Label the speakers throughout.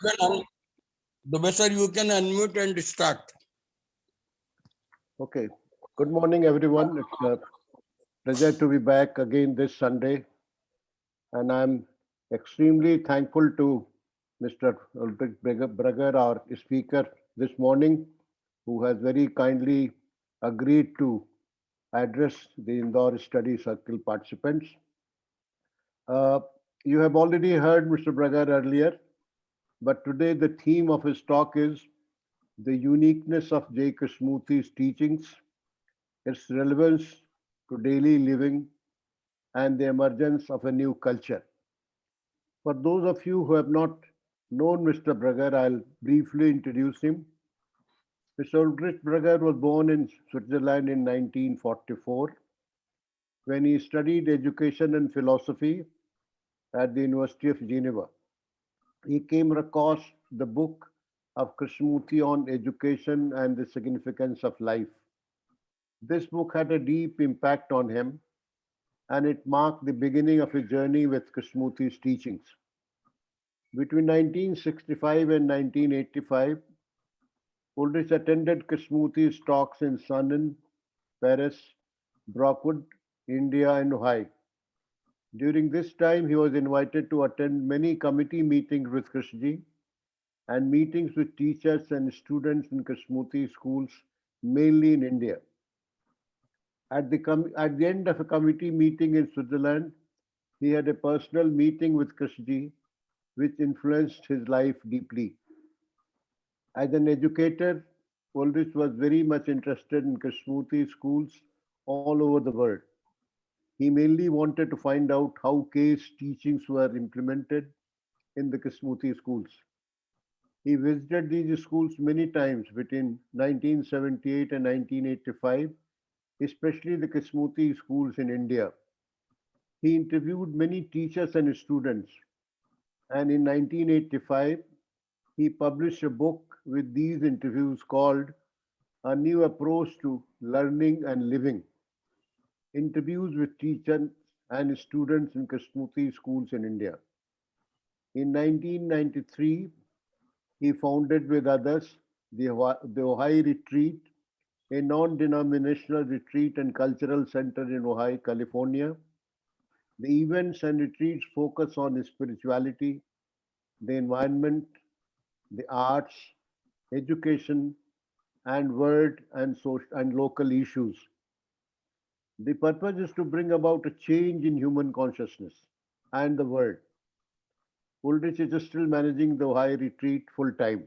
Speaker 1: Dubey sir, you can unmute and start.
Speaker 2: Okay. Good morning, everyone. It's a pleasure to be back again this Sunday. And I'm extremely thankful to Mr. Ulrich Brugger, our speaker this morning, who has very kindly agreed to address the Indore Study Circle participants. You have already heard Mr. Brugger earlier, but today the theme of his talk is the uniqueness of J. Krishnamurti's teachings, its relevance to daily living, and the emergence of a new culture. For those of you who have not known Mr. Brugger, I'll briefly introduce him. Mr. Ulrich Brugger was born in Switzerland in 1944 when he studied education and philosophy at the University of Geneva. He came across the book of Krishnamurti on education and the significance of life. This book had a deep impact on him, and it marked the beginning of his journey with Krishnamurti's teachings. Between 1965 and 1985, Ulrich attended Krishnamurti's talks in Sandton, Paris, Brockwood, India, and Ohio. During this time, he was invited to attend many committee meetings with Krishnaji and meetings with teachers and students in Krishnamurti schools, mainly in India. At the end of a committee meeting in Switzerland, he had a personal meeting with Krishnaji, which influenced his life deeply. As an educator, Ulrich was very much interested in Krishnamurti schools all over the world. He mainly wanted to find out how K's teachings were implemented in the Krishnamurti schools. He visited these schools many times between 1978 and 1985, especially the Krishnamurti schools in India. He interviewed many teachers and students, and in 1985, he published a book with these interviews called A New Approach to Learning and Living. Interviews with teachers and students in Krishnamurti schools in India. In 1993, he founded with others the Ohio Retreat, a non-denominational retreat and cultural center in Ohio, California. The events and retreats focus on spirituality, the environment, the arts, education, and world and social and local issues. The purpose is to bring about a change in human consciousness and the world. Ulrich is still managing the Ohio Retreat full time.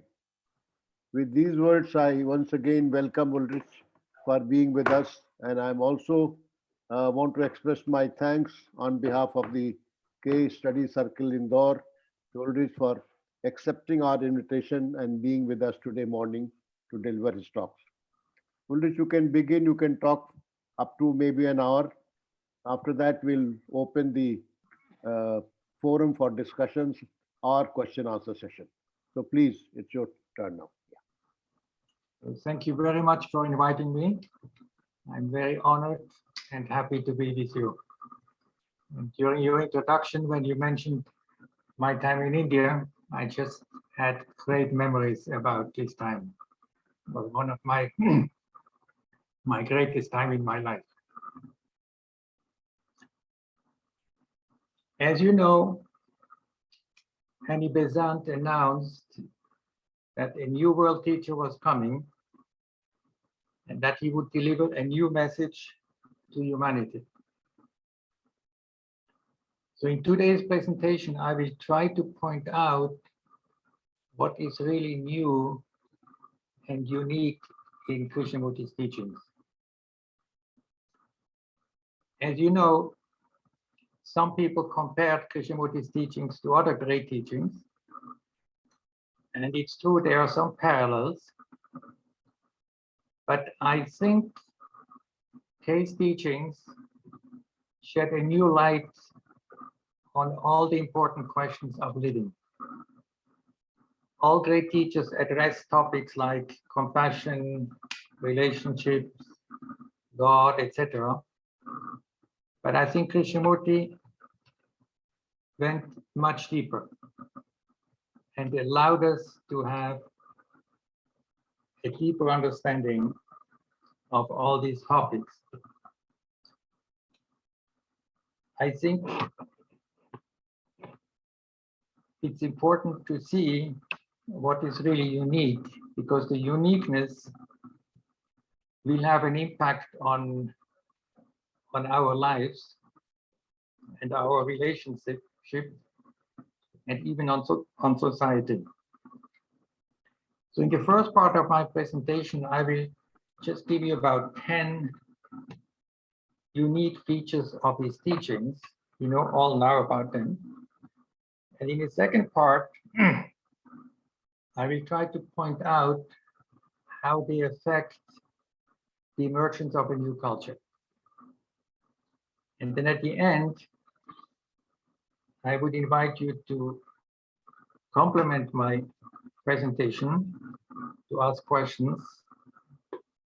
Speaker 2: With these words, I once again welcome Ulrich for being with us, and I'm also want to express my thanks on behalf of the K Study Circle Indore to Ulrich for accepting our invitation and being with us today morning to deliver his talks. Ulrich, you can begin. You can talk up to maybe an hour. After that, we'll open the forum for discussions or question answer session. So please, it's your turn now.
Speaker 3: Thank you very much for inviting me. I'm very honored and happy to be with you. And during your introduction, when you mentioned my time in India, I just had great memories about this time. It was one of my my greatest time in my life. As you know, Annie Besant announced that a new world teacher was coming and that he would deliver a new message to humanity. So in today's presentation, I will try to point out what is really new and unique in Krishnamurti's teachings. As you know, some people compared Krishnamurti's teachings to other great teachings. And it's true, there are some parallels. But I think K's teachings shed a new light on all the important questions of living. All great teachers address topics like compassion, relationships, God, etc. But I think Krishnamurti went much deeper and allowed us to have a deeper understanding of all these topics. I think it's important to see what is really unique, because the uniqueness will have an impact on our lives and our relationship and even on society. So in the first part of my presentation, I will just give you about 10 unique features of his teachings. You know, all know about them. And in the second part, I will try to point out how they affect the emergence of a new culture. And then at the end, I would invite you to complement my presentation, to ask questions,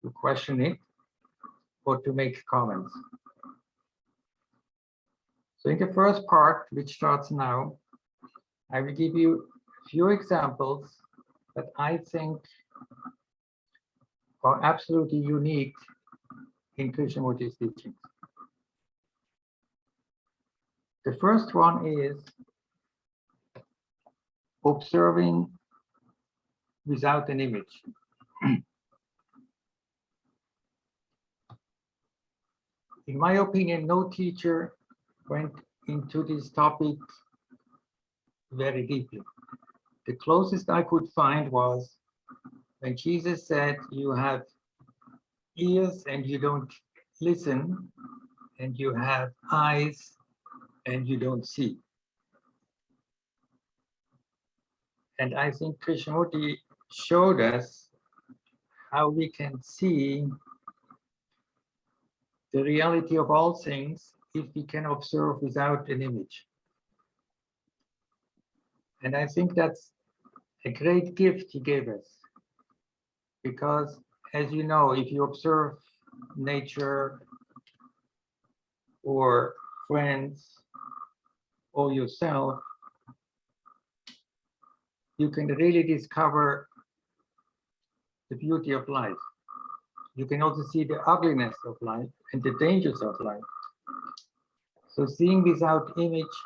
Speaker 3: to question it, or to make comments. So in the first part, which starts now, I will give you a few examples that I think are absolutely unique in Krishnamurti's teachings. The first one is observing without an image. In my opinion, no teacher went into this topic very deeply. The closest I could find was when Jesus said, you have ears and you don't listen, and you have eyes and you don't see. And I think Krishnamurti showed us how we can see the reality of all things if we can observe without an image. And I think that's a great gift he gave us, because as you know, if you observe nature or friends or yourself, you can really discover the beauty of life. You can also see the ugliness of life and the dangers of life. So seeing without image,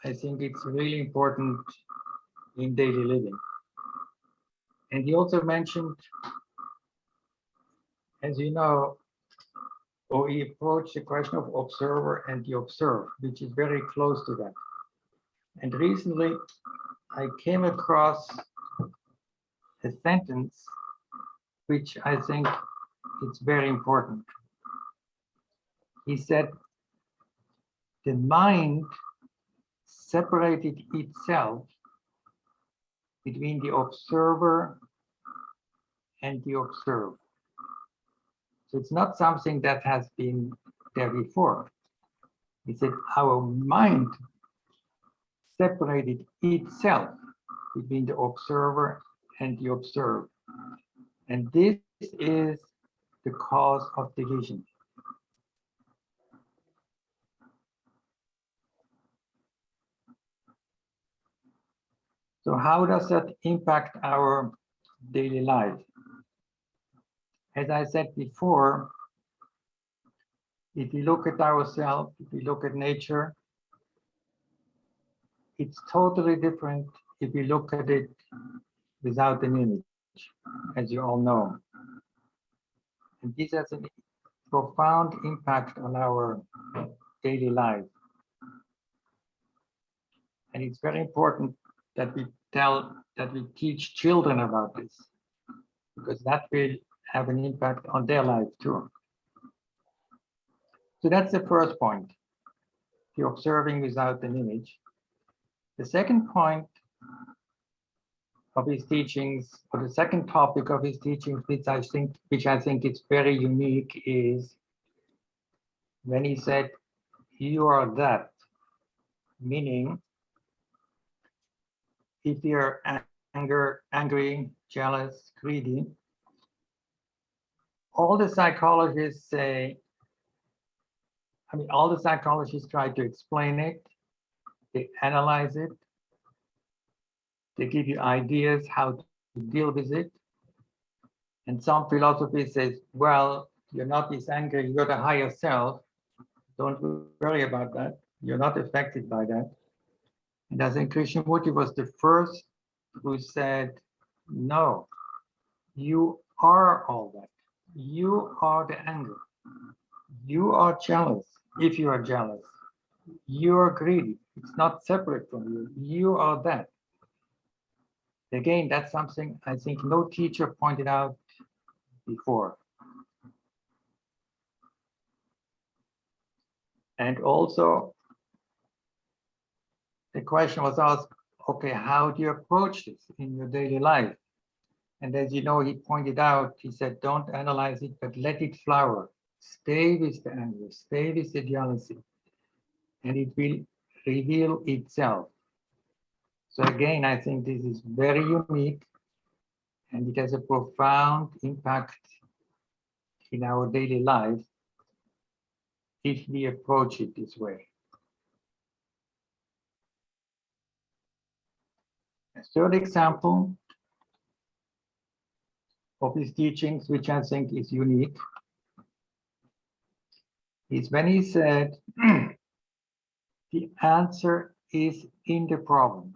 Speaker 3: I think it's really important in daily living. And he also mentioned, as you know, or he approached the question of observer and the observed, which is very close to that. And recently, I came across a sentence which I think it's very important. He said, the mind separated itself between the observer and the observed. So it's not something that has been there before. He said, our mind separated itself between the observer and the observed. And this is the cause of division. So how does that impact our daily life? As I said before, if you look at ourselves, if you look at nature, it's totally different if you look at it without an image, as you all know. And this has a profound impact on our daily life. And it's very important that we teach children about this, because that will have an impact on their life too. So that's the first point, the observing without an image. The second point of his teachings, or the second topic of his teachings, which I think is very unique, is when he said, you are that, meaning if you're angry, jealous, greedy, all the psychologists say, all the psychologists try to explain it, they analyze it, They give you ideas how to deal with it. And some philosophy says, well, you're not this anger, you're the higher self. Don't worry about that. You're not affected by that. And I think Krishnamurti was the first who said, no, you are all that. You are the anger. You are jealous if you are jealous. You are greedy. It's not separate from you. You are that. Again, that's something I think no teacher pointed out before. And also, the question was asked, okay, how do you approach this in your daily life? And as you know, he pointed out, he said, don't analyze it, but let it flower. Stay with the anger, stay with the jealousy, and it will reveal itself. So again, I think this is very unique, and it has a profound impact in our daily life if we approach it this way. A third example of his teachings, which I think is unique, is when he said, the answer is in the problem.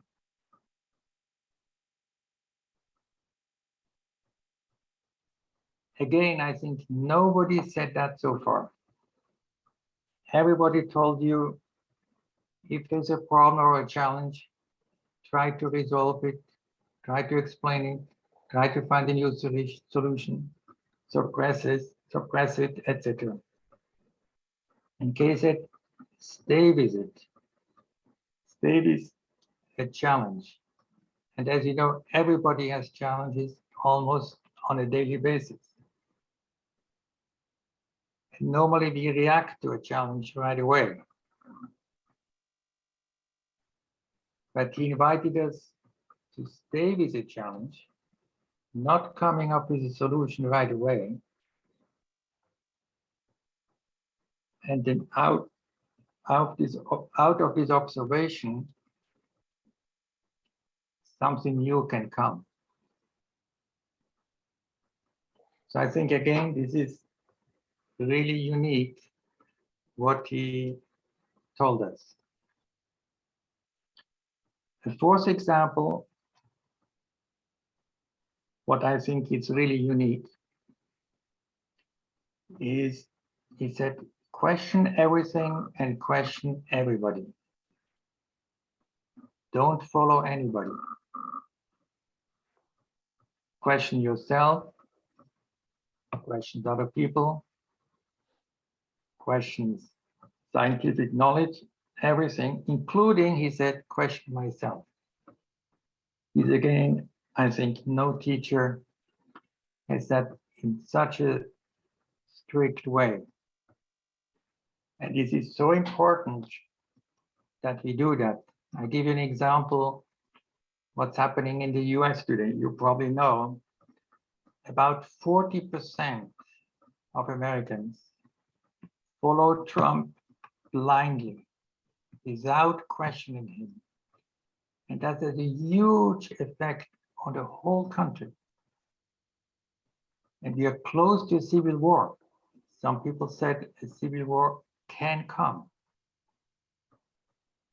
Speaker 3: Again, I think nobody said that so far. Everybody told you, if there's a problem or a challenge, try to resolve it, try to explain it, try to find a new solution, suppress it, etc. In case it, stay with it. Stay with a challenge. And as you know, everybody has challenges almost on a daily basis. And normally we react to a challenge right away. But he invited us to stay with a challenge, not coming up with a solution right away, and then out of this observation, something new can come. So I think again, this is really unique what he told us. The fourth example, what I think is really unique, is he said, question everything and question everybody. Don't follow anybody. Question yourself, question other people, questions scientific knowledge, everything, including, he said, question myself. This again, I think no teacher has that in such a strict way. And this is so important that we do that. I'll give you an example, what's happening in the US today. You probably know about 40% of Americans follow Trump blindly, without questioning him. And that has a huge effect on the whole country. And we are close to a civil war. Some people said a civil war can come.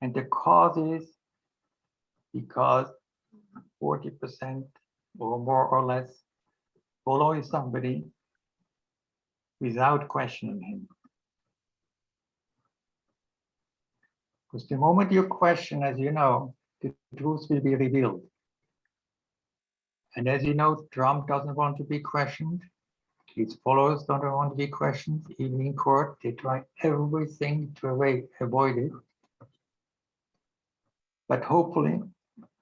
Speaker 3: And the cause is because 40% or more or less follow somebody without questioning him. Because the moment you question, as you know, the truth will be revealed. And as you know, Trump doesn't want to be questioned. His followers don't want to be questioned. Even in court, they try everything to avoid it. But hopefully,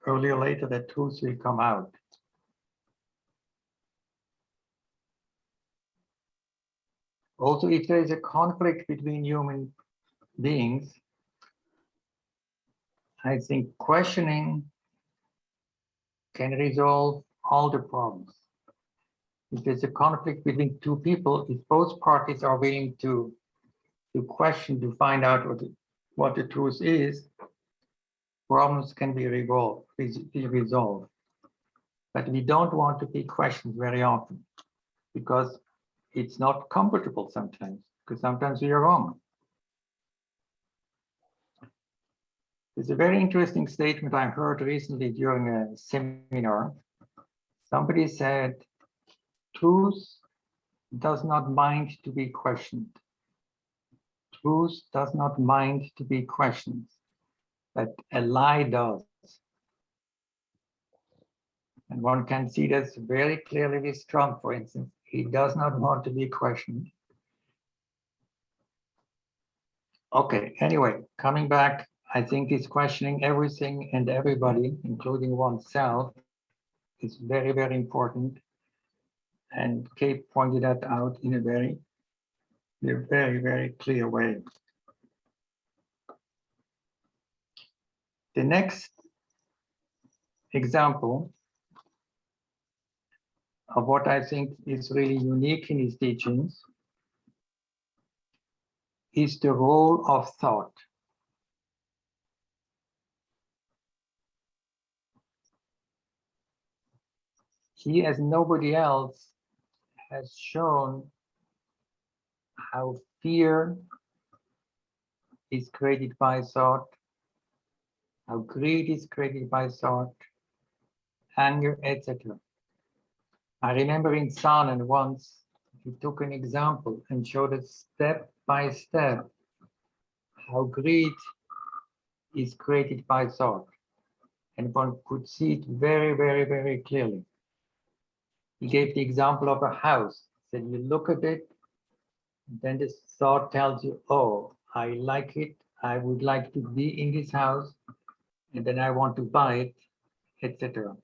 Speaker 3: earlier or later, the truth will come out. Also, if there is a conflict between human beings, I think questioning can resolve all the problems. If there's a conflict between two people, if both parties are willing to question, to find out what the truth is, problems can be resolved. But we don't want to be questioned very often because it's not comfortable sometimes, because sometimes we are wrong. There's a very interesting statement I heard recently during a seminar. Somebody said, truth does not mind to be questioned. Truth does not mind to be questioned, but a lie does. And one can see this very clearly with Trump, for instance. He does not want to be questioned. Okay, anyway, coming back, I think this questioning everything and everybody, including oneself, is very, very important. And Kate pointed that out in a very, very clear way. The next example of what I think is really unique in his teachings is the role of thought. He, as nobody else, has shown how fear is created by thought, how greed is created by thought, anger, etc. I remember in Salon once, he took an example and showed us step by step how greed is created by thought. And one could see it very clearly. He gave the example of a house. He said, you look at it, then this thought tells you, oh, I like it, I would like to be in this house, and then I want to buy it, etc.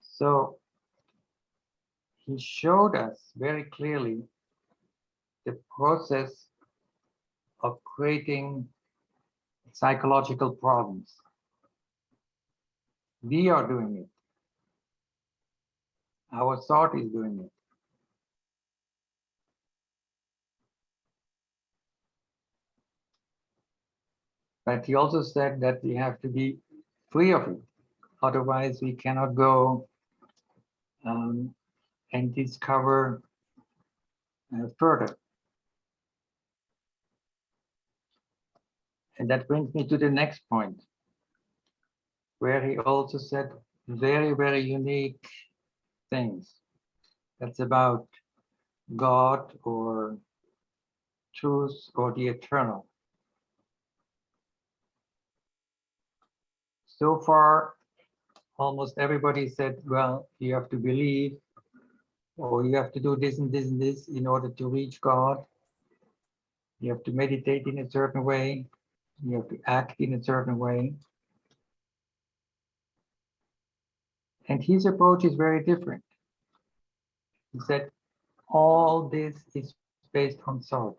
Speaker 3: So he showed us very clearly the process of creating psychological problems. We are doing it. Our thought is doing it. But he also said that we have to be free of it. Otherwise, we cannot go and discover further. And that brings me to the next point, where he also said very unique things. That's about God or truth or the eternal. So far, almost everybody said, well, you have to believe, or you have to do this and this and this in order to reach God. You have to meditate in a certain way. You have to act in a certain way. And his approach is very different. He said, all this is based on thought.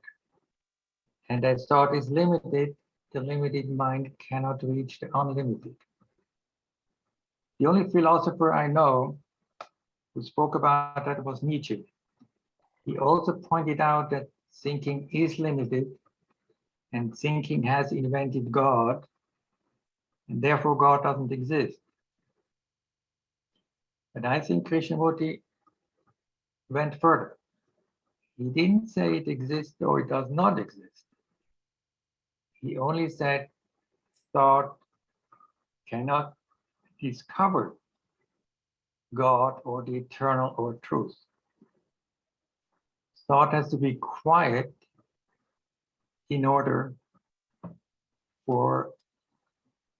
Speaker 3: And as thought is limited, the limited mind cannot reach the unlimited. The only philosopher I know who spoke about that was Nietzsche. He also pointed out that thinking is limited and thinking has invented God, and therefore God doesn't exist. But I think Krishnamurti went further. He didn't say it exists or it does not exist. He only said thought cannot discover God or the eternal or truth. Thought has to be quiet in order for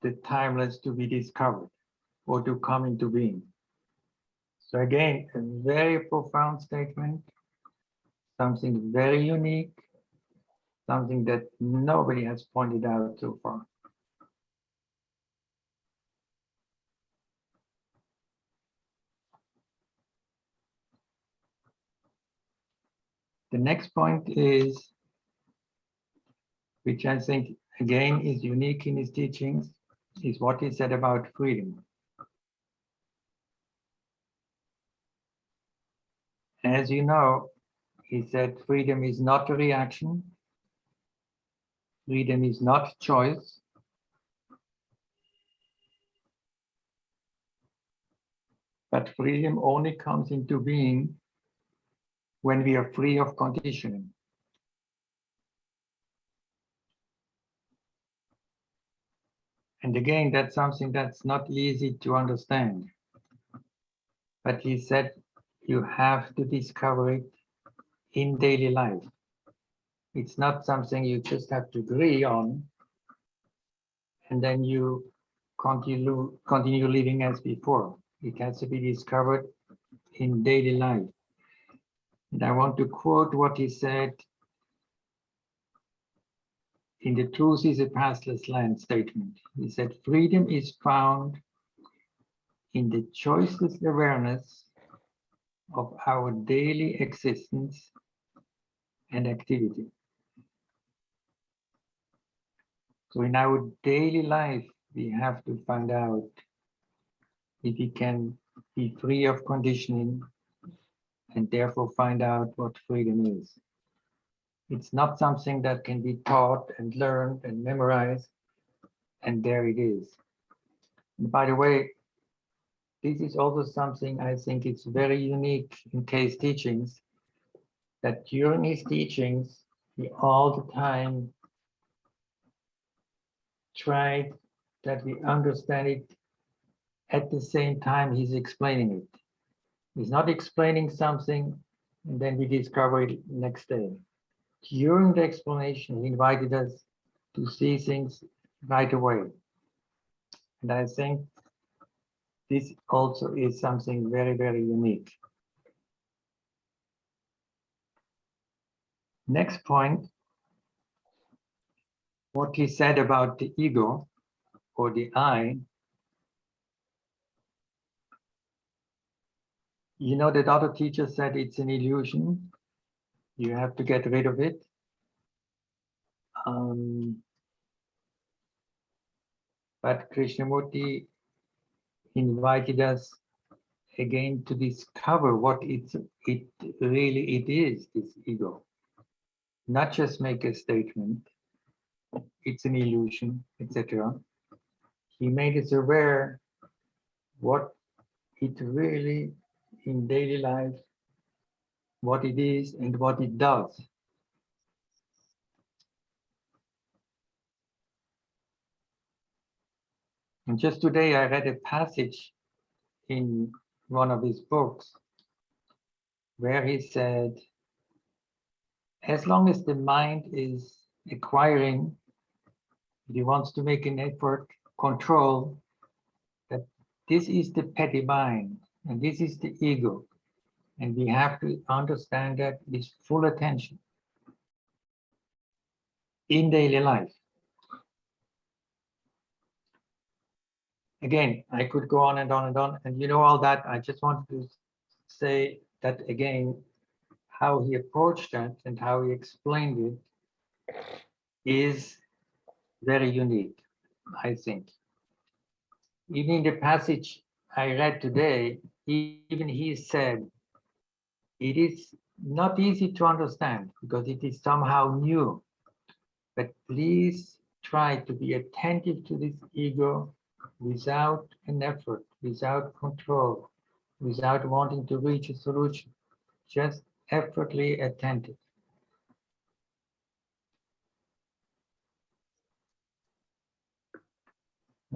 Speaker 3: the timeless to be discovered or to come into being. So again, a very profound statement, something very unique, something that nobody has pointed out so far. The next point is, which I think again is unique in his teachings, is what he said about freedom. As you know, he said freedom is not a reaction, freedom is not choice, But freedom only comes into being when we are free of conditioning. And again, that's something that's not easy to understand. But he said you have to discover it in daily life. It's not something you just have to agree on, and then you continue living as before. It has to be discovered in daily life. And I want to quote what he said in the Truth is a Pathless Land statement. He said, freedom is found in the choiceless awareness of our daily existence and activity. So in our daily life, we have to find out if we can be free of conditioning and therefore find out what freedom is. It's not something that can be taught and learned and memorized, and there it is. And by the way, this is also something I think it's very unique in K's teachings, that during his teachings, he all the time tried that we understand it at the same time he's explaining it. He's not explaining something and then we discover it next day. During the explanation, he invited us to see things right away. And I think this also is something very, very unique. Next point, what he said about the ego or the I. You know that other teachers said it's an illusion. You have to get rid of it. But Krishnamurti invited us again to discover what it really is, this ego. Not just make a statement, it's an illusion, etc. He made us aware what it really in daily life, what it is and what it does. And just today I read a passage in one of his books where he said, as long as the mind is acquiring, he wants to make an effort, control, that this is the petty mind and this is the ego. And we have to understand that with full attention in daily life. Again, I could go on and on and on, and you know all that. I just wanted to say that again, how he approached that and how he explained it is very unique, I think. Even in the passage I read today, even he said, it is not easy to understand because it is somehow new, but please try to be attentive to this ego without an effort, without control, without wanting to reach a solution, just effortlessly attentive.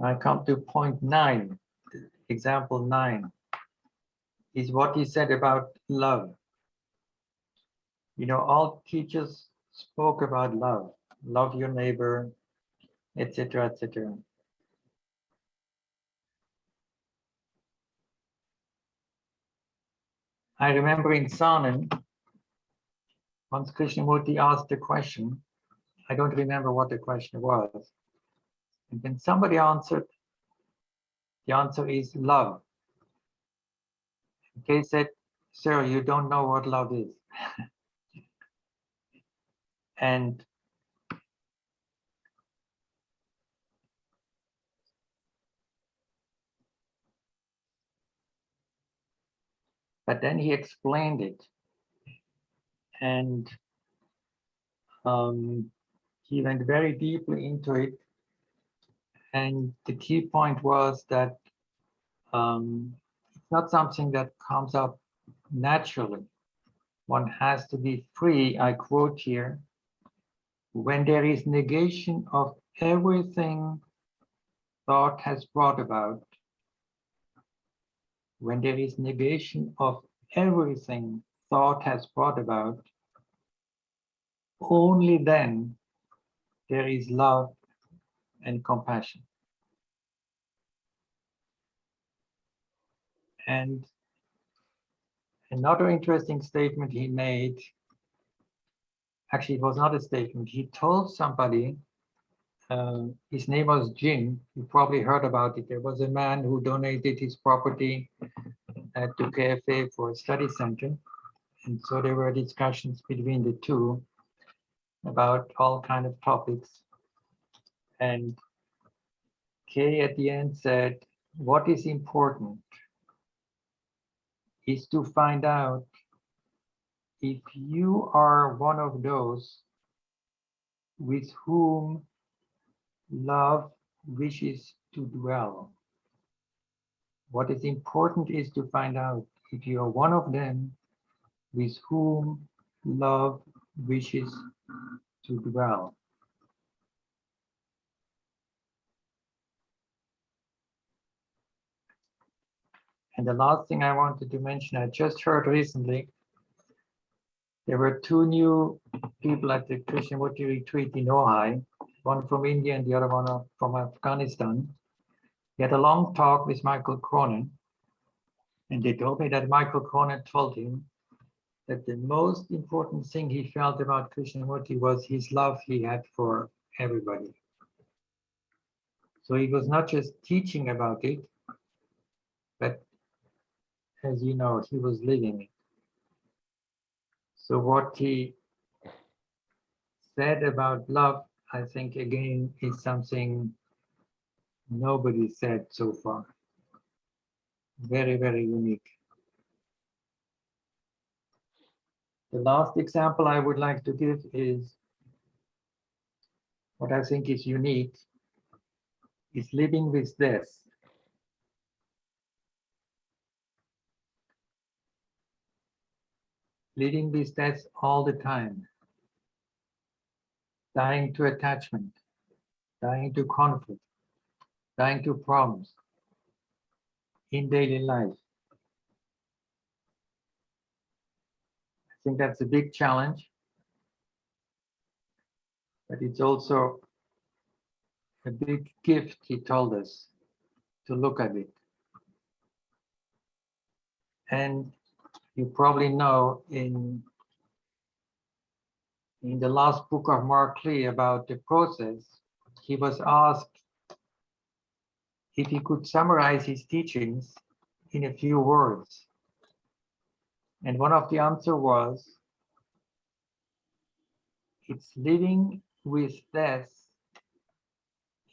Speaker 3: I come to point 9, example 9, is what he said about love. You know, all teachers spoke about love, love your neighbor, etc., etc. I remember in Sanan, once Krishnamurti asked a question, I don't remember what the question was. And when somebody answered, the answer is love. Kay said, sir, you don't know what love is. And but then he explained it. And he went very deeply into it. And the key point was that for not something that comes up naturally. One has to be free, I quote here, when there is negation of everything thought has brought about, when there is negation of everything thought has brought about, only then there is love and compassion. And another interesting statement he made, actually it was not a statement, he told somebody, his name was Jim, you probably heard about it. There was a man who donated his property to KFA for a study center. And so there were discussions between the two about all kinds of topics. And Kay at the end said, what is important is to find out if you are one of those with whom love wishes to dwell. What is important is to find out if you are one of them with whom love wishes to dwell. And the last thing I wanted to mention, I just heard recently, there were two new people at the Krishnamurti retreat in Ojai, one from India and the other one from Afghanistan. He had a long talk with Michael Cronin, and they told me that Michael Cronin told him that the most important thing he felt about Krishnamurti was his love he had for everybody. So he was not just teaching about it, but as you know, he was living it. So what he said about love, I think again, is something nobody said so far. Very, very unique. The last example I would like to give is what I think is unique, is living with death. Living with death all the time. Dying to attachment, dying to conflict, dying to problems in daily life. I think that's a big challenge, but it's also a big gift, he told us, to look at it. And you probably know in the last book of Mark Lee about the process, he was asked if he could summarize his teachings in a few words. And one of the answers was, it's living with death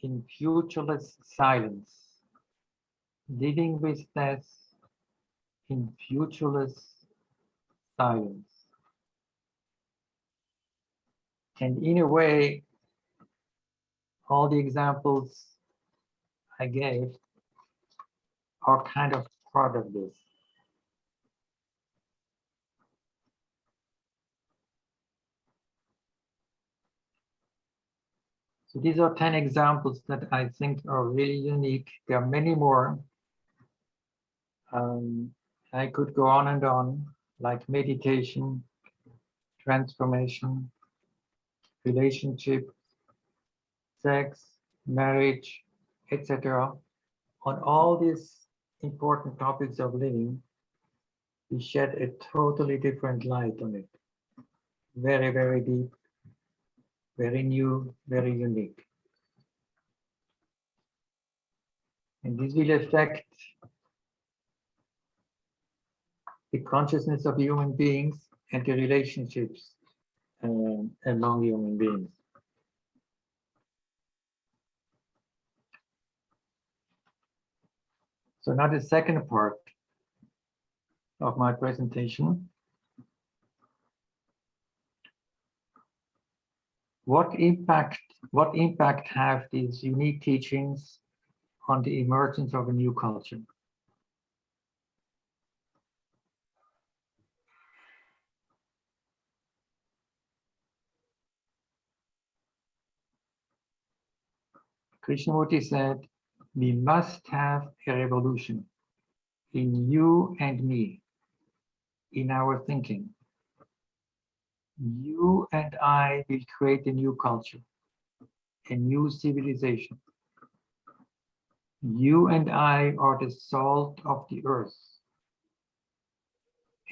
Speaker 3: in futureless silence. Living with death in futureless silence. And in a way, all the examples I gave are kind of part of this. So these are 10 examples that I think are really unique. There are many more. I could go on and on, like meditation, transformation, relationship, sex, marriage, etc. On all these important topics of living, we shed a totally different light on it. Very, very deep, very new, very unique. And this will affect the consciousness of human beings and the relationships among human beings. So now the second part of my presentation. What impact have these unique teachings on the emergence of a new culture? Krishnamurti said, we must have a revolution in you and me, in our thinking. You and I will create a new culture, a new civilization. You and I are the salt of the earth,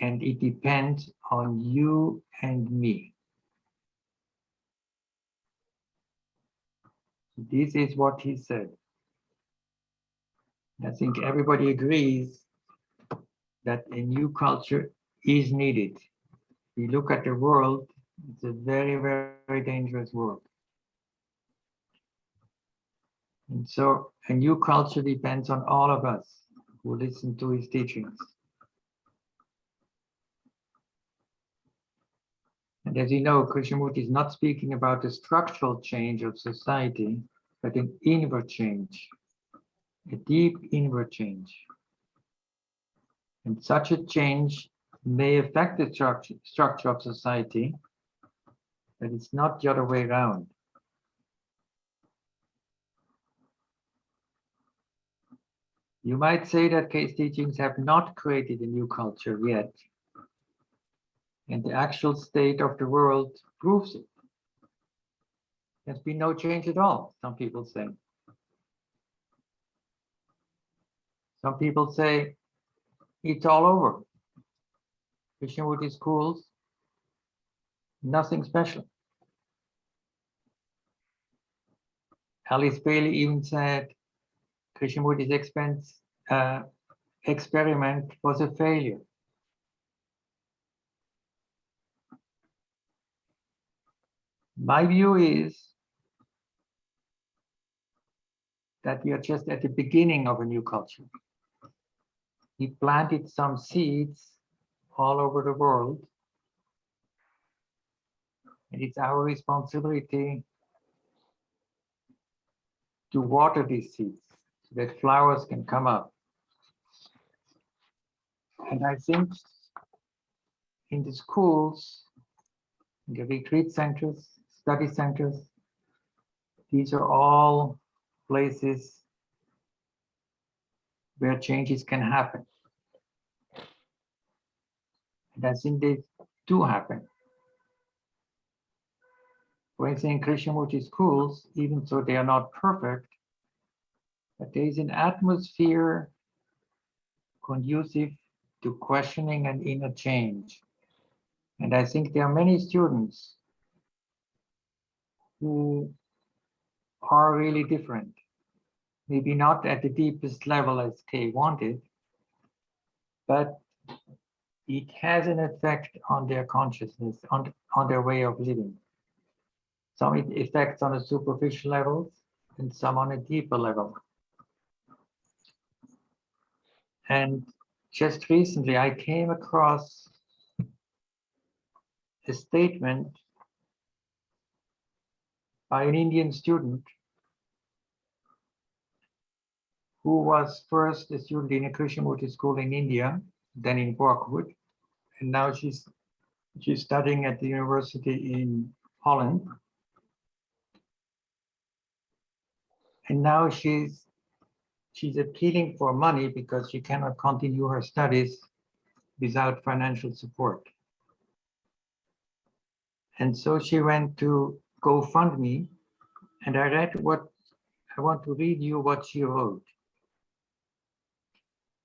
Speaker 3: and it depends on you and me. This is what he said. I think everybody agrees that a new culture is needed. We look at the world, it's a very, very dangerous world. And so a new culture depends on all of us who listen to his teachings. And as you know, Krishnamurti is not speaking about the structural change of society, but an inward change, a deep inward change. And such a change may affect the structure of society, but it's not the other way around. You might say that case teachings have not created a new culture yet, and the actual state of the world proves it. There's been no change at all, some people say. Some people say it's all over. Krishnamurti schools, nothing special. Alice Bailey even said Krishnamurti's experiment was a failure. My view is that we are just at the beginning of a new culture. He planted some seeds all over the world, and it's our responsibility to water these seeds so that flowers can come up. And I think in the schools, in the retreat centers, study centers, these are all places where changes can happen. And I think they do happen. For instance, in Krishnamurti schools, even though they are not perfect, but there is an atmosphere conducive to questioning and inner change. And I think there are many students who are really different. Maybe not at the deepest level as Kay wanted, but it has an effect on their consciousness, on their way of living. Some effects on a superficial level and some on a deeper level. And just recently I came across a statement by an Indian student who was first a student in a Krishnamurti school in India, then in Borkwood, and now she's studying at the university in Holland. And now she's appealing for money because she cannot continue her studies without financial support. And so she went to GoFundMe, and I want to read you what she wrote.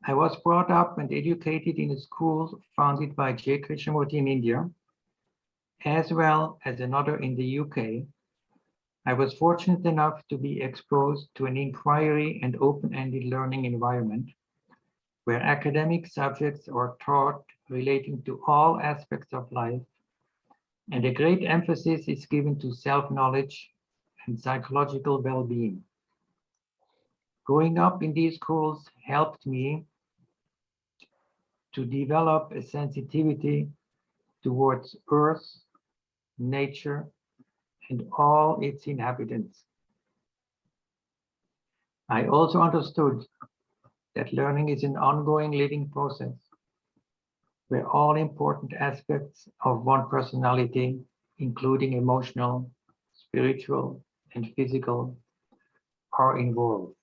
Speaker 3: I was brought up and educated in a school founded by J. Krishnamurti in India, as well as another in the UK. I was fortunate enough to be exposed to an inquiry and open-ended learning environment where academic subjects are taught relating to all aspects of life, and a great emphasis is given to self-knowledge and psychological well-being. Growing up in these schools helped me to develop a sensitivity towards Earth, nature, and all its inhabitants. I also understood that learning is an ongoing living process where all important aspects of one personality, including emotional, spiritual, and physical, are involved.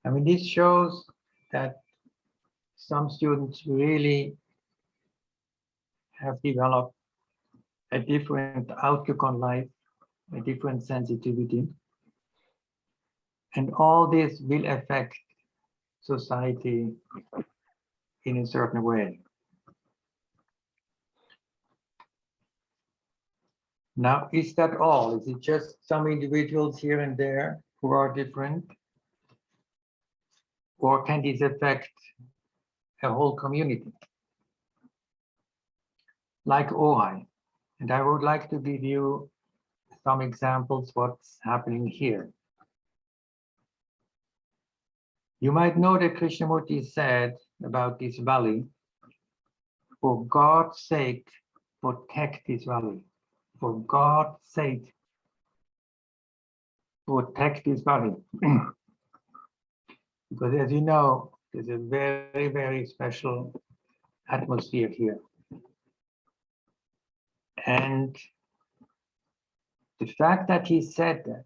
Speaker 3: I mean, this shows that some students really have developed a different outlook on life, a different sensitivity. And all this will affect society in a certain way. Now, is that all? Is it just some individuals here and there who are different? Or can this affect a whole community? Like Ojai. And I would like to give you some examples what's happening here. You might know that Krishnamurti said about this valley, for God's sake, protect this valley. For God's sake, protect this valley. Because as you know, there's a very, very special atmosphere here. And the fact that he said that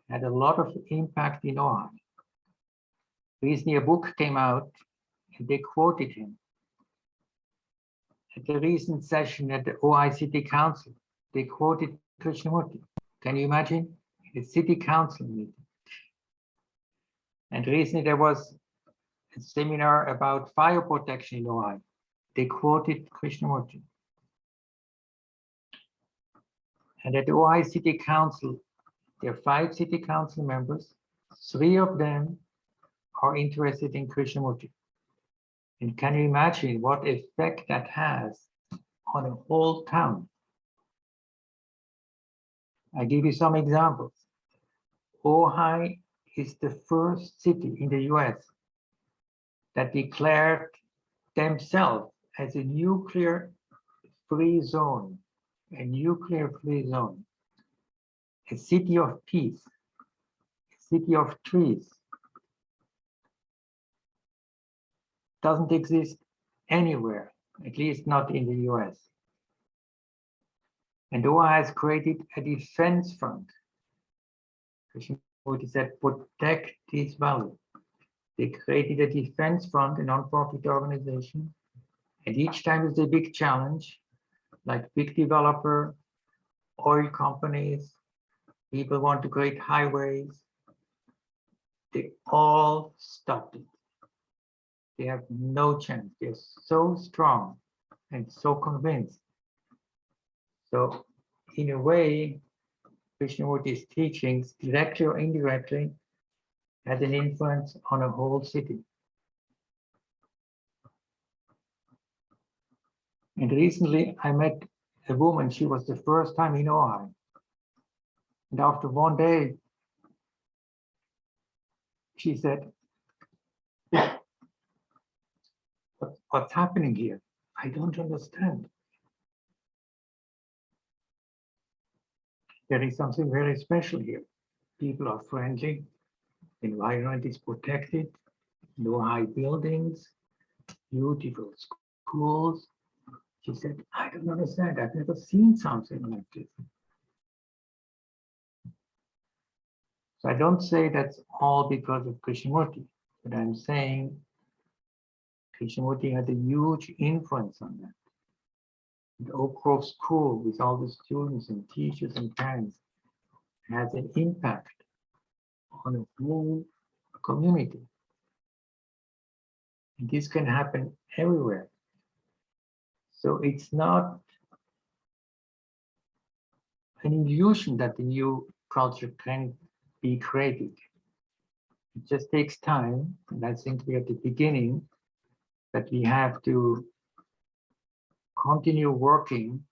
Speaker 3: had a lot of impact in Ojai. Recently, a book came out and they quoted him. At the recent session at the Ojai City Council, they quoted Krishnamurti. Can you imagine? The city council meeting. And recently there was a seminar about fire protection in Ojai. They quoted Krishnamurti. And at the Ojai City Council, there are 5 city council members. 3 of them are interested in Krishnamurti. And can you imagine what effect that has on a whole town? I give you some examples. Ojai is the first city in the US that declared themselves as a nuclear-free zone, a nuclear-free zone, a city of peace, a city of trees. Doesn't exist anywhere, at least not in the US. And Ojai has created a defense front. Krishnamurti said, protect this valley. They created a defense front, a non-profit organization. And each time there's a big challenge, like big developer, oil companies, people want to create highways. They all stopped it. They have no chance. They're so strong and so convinced. So in a way, Krishnamurti's teachings, directly or indirectly, had an influence on a whole city. And recently I met a woman, she was the first time in Ojai. And after one day, she said, what's happening here? I don't understand. There is something very special here. People are friendly, environment is protected, no high buildings, beautiful schools. She said, I don't understand, I've never seen something like this. So I don't say that's all because of Krishnamurti, but I'm saying Krishnamurti had a huge influence on that. The Oak Grove School, with all the students and teachers and parents, has an impact on a whole community. And this can happen everywhere. So it's not an illusion that the new culture can be created. It just takes time, and I think we're at the beginning, that we have to continue working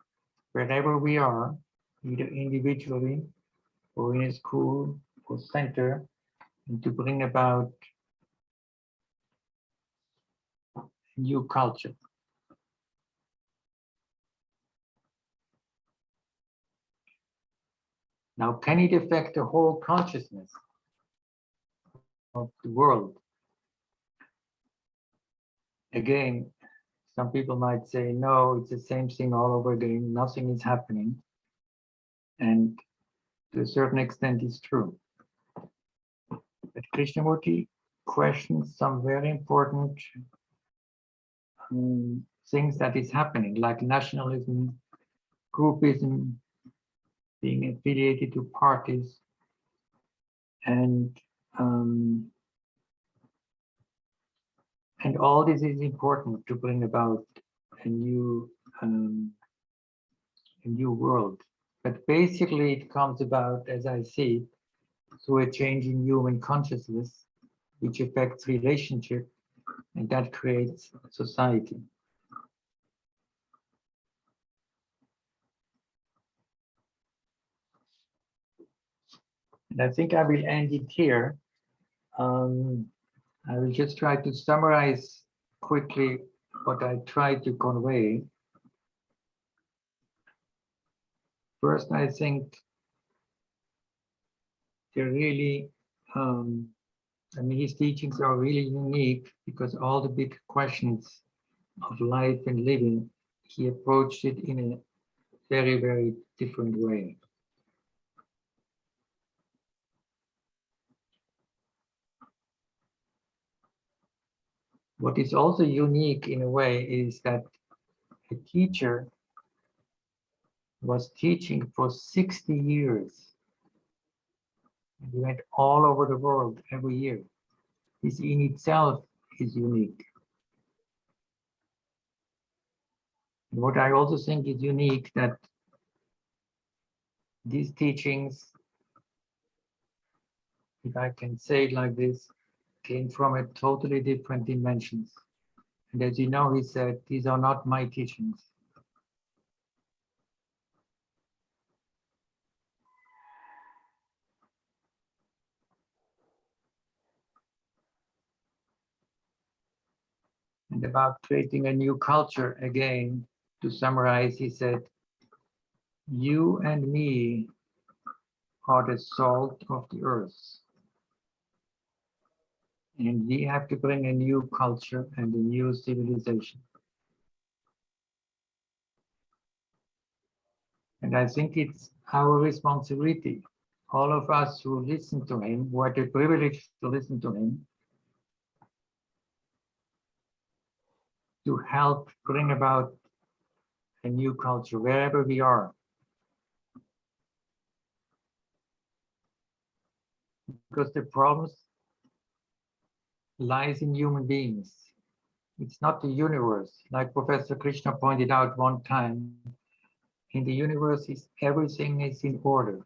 Speaker 3: wherever we are, either individually or in a school or center, and to bring about a new culture. Now, can it affect the whole consciousness of the world? Again, some people might say, no, it's the same thing all over again, nothing is happening. And to a certain extent, it's true. But Krishnamurti questions some very important things that is happening, like nationalism, groupism, being affiliated to parties, and all this is important to bring about a new world. But basically, it comes about, as I see, through a change in human consciousness, which affects relationship, and that creates society. And I think I will end it here. I will just try to summarize quickly what I tried to convey. First, I think they're really, I mean, his teachings are really unique because all the big questions of life and living, he approached it in a very, very different way. What is also unique in a way is that a teacher was teaching for 60 years. He went all over the world every year. This in itself is unique. And what I also think is unique that these teachings, if I can say it like this, came from a totally different dimensions. And as you know, he said, these are not my teachings. And about creating a new culture, again, to summarize, he said, you and me are the salt of the earth. And we have to bring a new culture and a new civilization. And I think it's our responsibility, all of us who listen to him, who are the privilege to listen to him, to help bring about a new culture wherever we are. Because the problems lies in human beings. It's not the universe. Like Professor Krishna pointed out one time, in the universe everything is in order.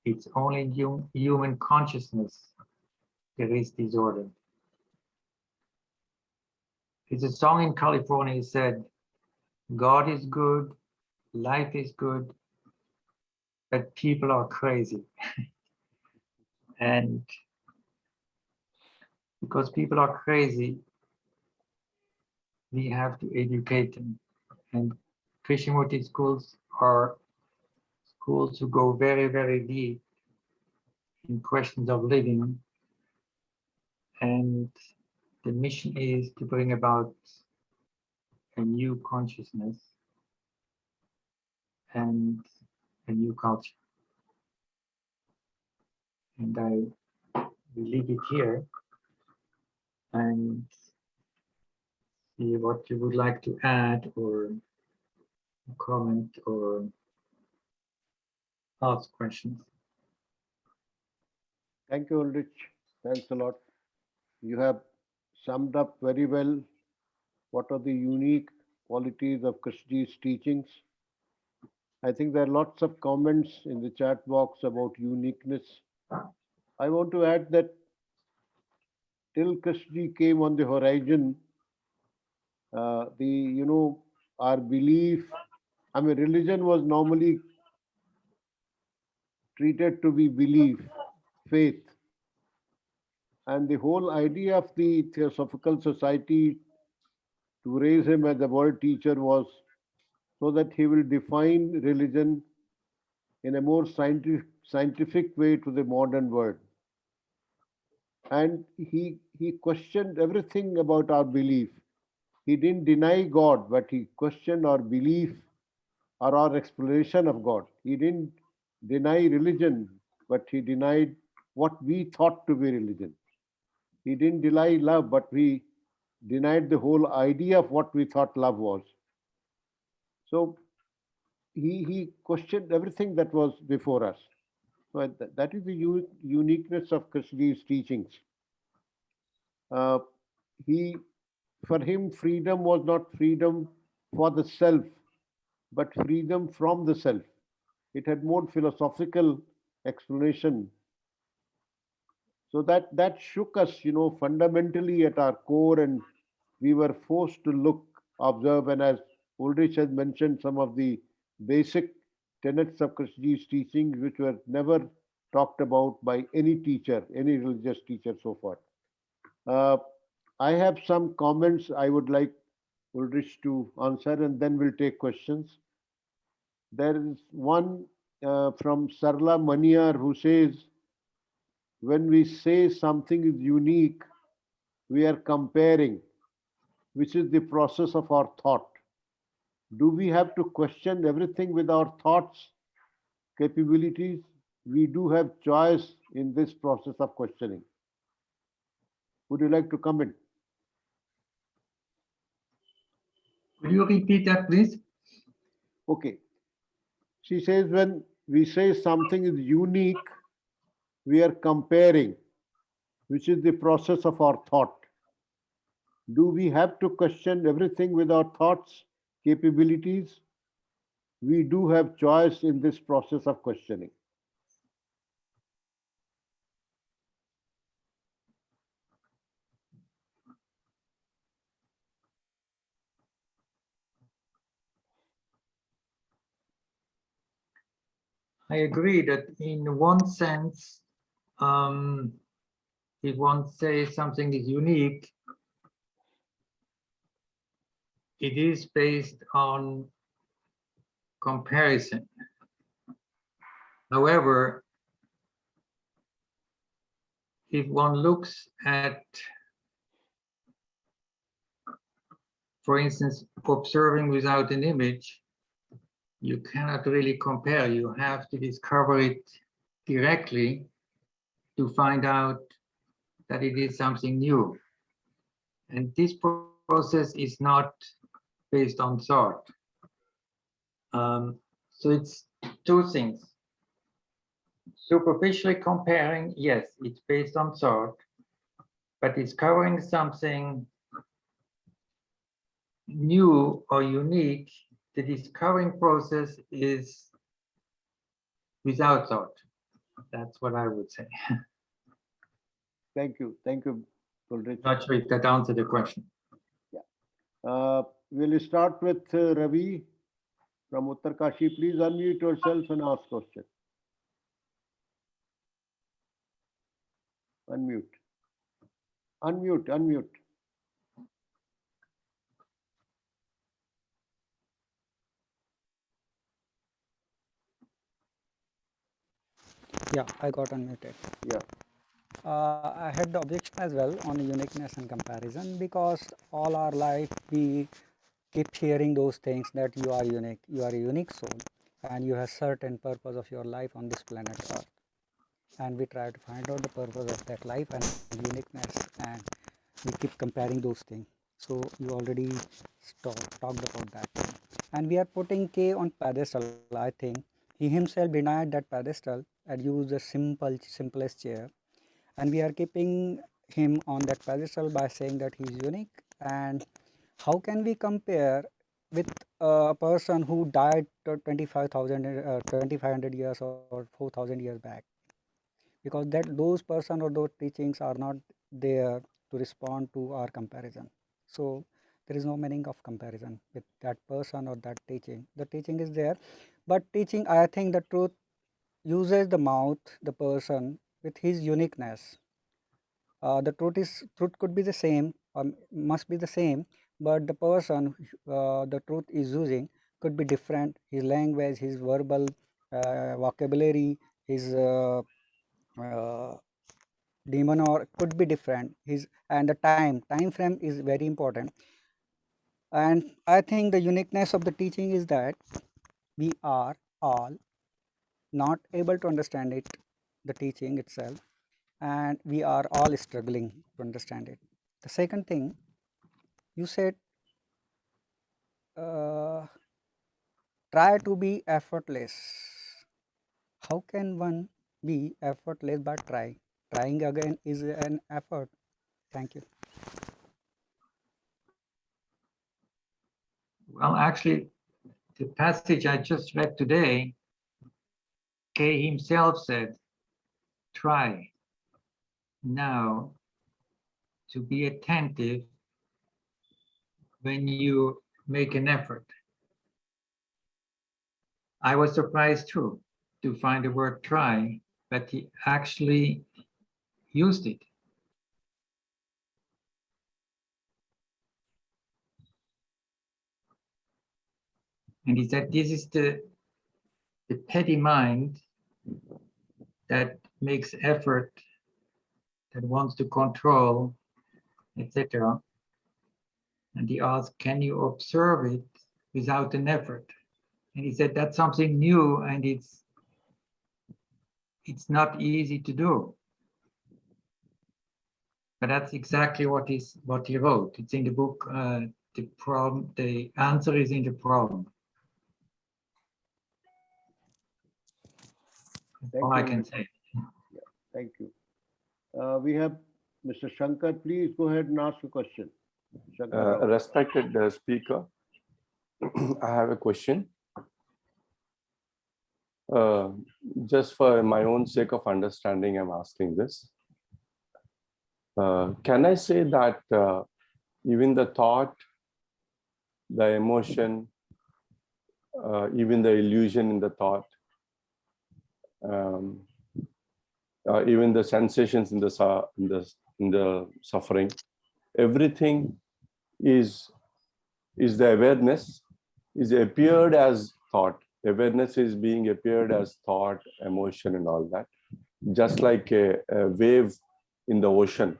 Speaker 3: It's only in human consciousness there is disorder. There's a song in California said, God is good, life is good, but people are crazy. And because people are crazy, we have to educate them. And Krishnamurti schools are schools who go very, very deep in questions of living. And the mission is to bring about a new consciousness and a new culture. And I will leave it here and see what you would like to add or comment or ask questions.
Speaker 2: Thank you, Ulrich. Thanks a lot. You have summed up very well what are the unique qualities of Krishnaji's teachings. I think there are lots of comments in the chat box about uniqueness. I want to add that till Krishnaji came on the horizon, our belief, I mean, religion was normally treated to be belief, faith. And the whole idea of the Theosophical Society to raise him as a world teacher was so that he will define religion in a more scientific way to the modern world. And he questioned everything about our belief. He didn't deny God, but he questioned our belief or our exploration of God. He didn't deny religion, but he denied what we thought to be religion. He didn't deny love, but we denied the whole idea of what we thought love was. So he questioned everything that was before us. So that is the uniqueness of Krishna's teachings. Uh, he, for him, freedom was not freedom for the self, but freedom from the self. It had more philosophical explanation. So that shook us, fundamentally at our core, and we were forced to look, observe, and as Ulrich has mentioned, some of the basic tenets of Krishna's teachings, which were never talked about by any teacher, any religious teacher so far. Uh, I have some comments I would like Ulrich to answer, and then we'll take questions. There is one from Sarla Maniar who says, when we say something is unique, we are comparing, which is the process of our thought. Do we have to question everything with our thoughts, capabilities? We do have choice in this process of questioning. Would you like to comment?
Speaker 3: Could you repeat that, please?
Speaker 2: Okay. She says when we say something is unique, we are comparing, which is the process of our thought. Do we have to question everything with our thoughts, capabilities? We do have choice in this process of questioning.
Speaker 3: I agree that in one sense, if one says something is unique, it is based on comparison. However, if one looks at, for instance, observing without an image, you cannot really compare. You have to discover it directly to find out that it is something new. And this process is not based on thought. So it's two things. Superficially comparing, yes, it's based on thought, but discovering something new or unique, the discovering process is without thought. That's what I would say.
Speaker 2: Thank you. Thank you, Ulrich.
Speaker 3: Not sure if that answered the question.
Speaker 2: Yeah. We'll start with Ravi from Uttarkashi. Please unmute yourself and ask question. Unmute. Unmute.
Speaker 4: Yeah, I got unmuted.
Speaker 2: Yeah.
Speaker 4: I had the objection as well on uniqueness and comparison, because all our life we keep hearing those things that you are unique, you are a unique soul, and you have certain purpose of your life on this planet Earth. And we try to find out the purpose of that life and uniqueness, and we keep comparing those things. So you already talked about that. And we are putting K on pedestal. I think he himself denied that pedestal and used the simplest chair, and we are keeping him on that pedestal by saying that he is unique. And how can we compare with a person who died 2500 years or 4000 years back? Because those person or those teachings are not there to respond to our comparison. So there is no meaning of comparison with that person or that teaching. The teaching is there, but teaching, I think the truth uses the mouth, the person with his uniqueness. The truth could be the same, must be the same, but the person the truth is using could be different. His language, his verbal vocabulary, his uh, demon or could be different. His and the time frame is very important. And I think the uniqueness of the teaching is that we are all not able to understand it, the teaching itself, and we are all struggling to understand it. The second thing, you said try to be effortless. How can one be effortless but try? Trying again is an effort. Thank you.
Speaker 3: Well, actually, the passage I just read today, Kay himself said, try now to be attentive when you make an effort. I was surprised too to find the word try, but he actually used it. And he said, this is the petty mind that makes effort, that wants to control, etc. And he asked, can you observe it without an effort? And he said, that's something new, and it's not easy to do. But that's exactly what he wrote. It's in the book. The answer is in the problem. That's all I can say.
Speaker 2: Yeah, thank you. We have Mr. Shankar. Please go ahead and ask a question. Shankar.
Speaker 5: Respected speaker, I have a question. Just for my own sake of understanding, I'm asking this. Can I say that even the thought, the emotion, even the illusion in the thought, even the sensations in the suffering, everything is the awareness is appeared as thought. Awareness is being appeared as thought, emotion, and all that. Just like a wave in the ocean,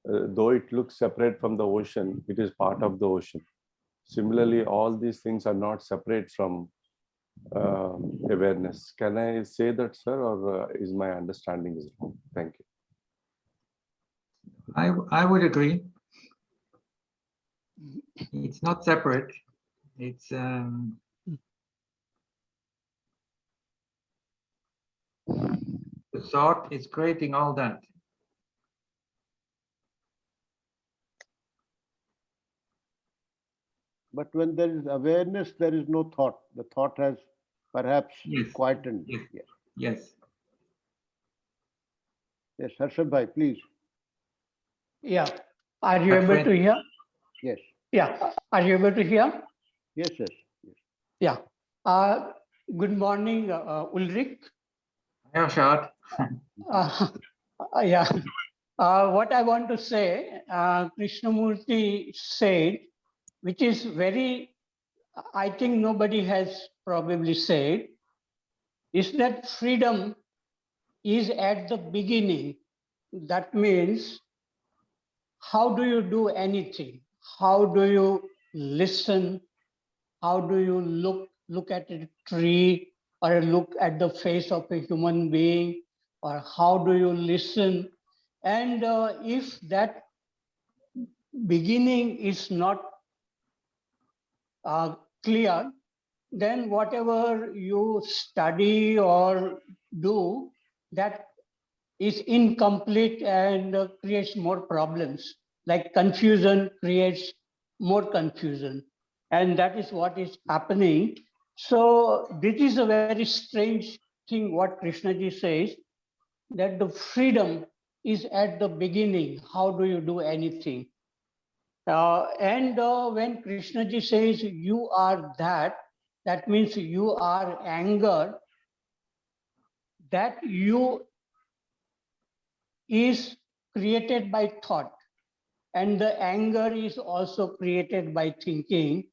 Speaker 5: though it looks separate from the ocean, it is part of the ocean. Similarly, all these things are not separate from awareness. Can I say that, sir, or is my understanding is wrong? Thank you.
Speaker 3: I would agree. It's not separate. It's the thought is creating all that.
Speaker 2: But when there is awareness, there is no thought. The thought has perhaps quietened.
Speaker 3: Yes.
Speaker 2: Yes.
Speaker 3: Yes.
Speaker 2: Yes, Harshad bhai, please.
Speaker 6: Yeah. Are you able to hear?
Speaker 2: Yes.
Speaker 6: Yeah. Are you able to hear?
Speaker 2: Yes, yes.
Speaker 6: Yeah. Good morning, Ulrich.
Speaker 3: Harshad.
Speaker 6: Yeah. What I want to say, Krishnamurti said, which is very, I think nobody has probably said, is that freedom is at the beginning. That means, how do you do anything? How do you listen? How do you look at a tree or look at the face of a human being? Or how do you listen? And if that beginning is not clear, then whatever you study or do, that is incomplete and creates more problems. Like confusion creates more confusion. And that is what is happening. So this is a very strange thing what Krishnaji says, that the freedom is at the beginning. How do you do anything? And when Krishnaji says you are that, that means you are anger. That you is created by thought, and the anger is also created by thinking.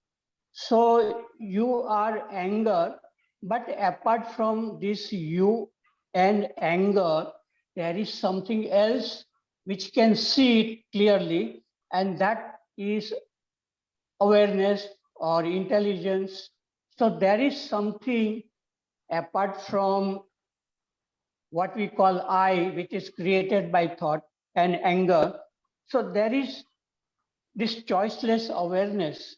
Speaker 6: So you are anger, but apart from this you and anger, there is something else which can see it clearly, and that is awareness or intelligence. So there is something apart from what we call I, which is created by thought, and anger. So there is this choiceless awareness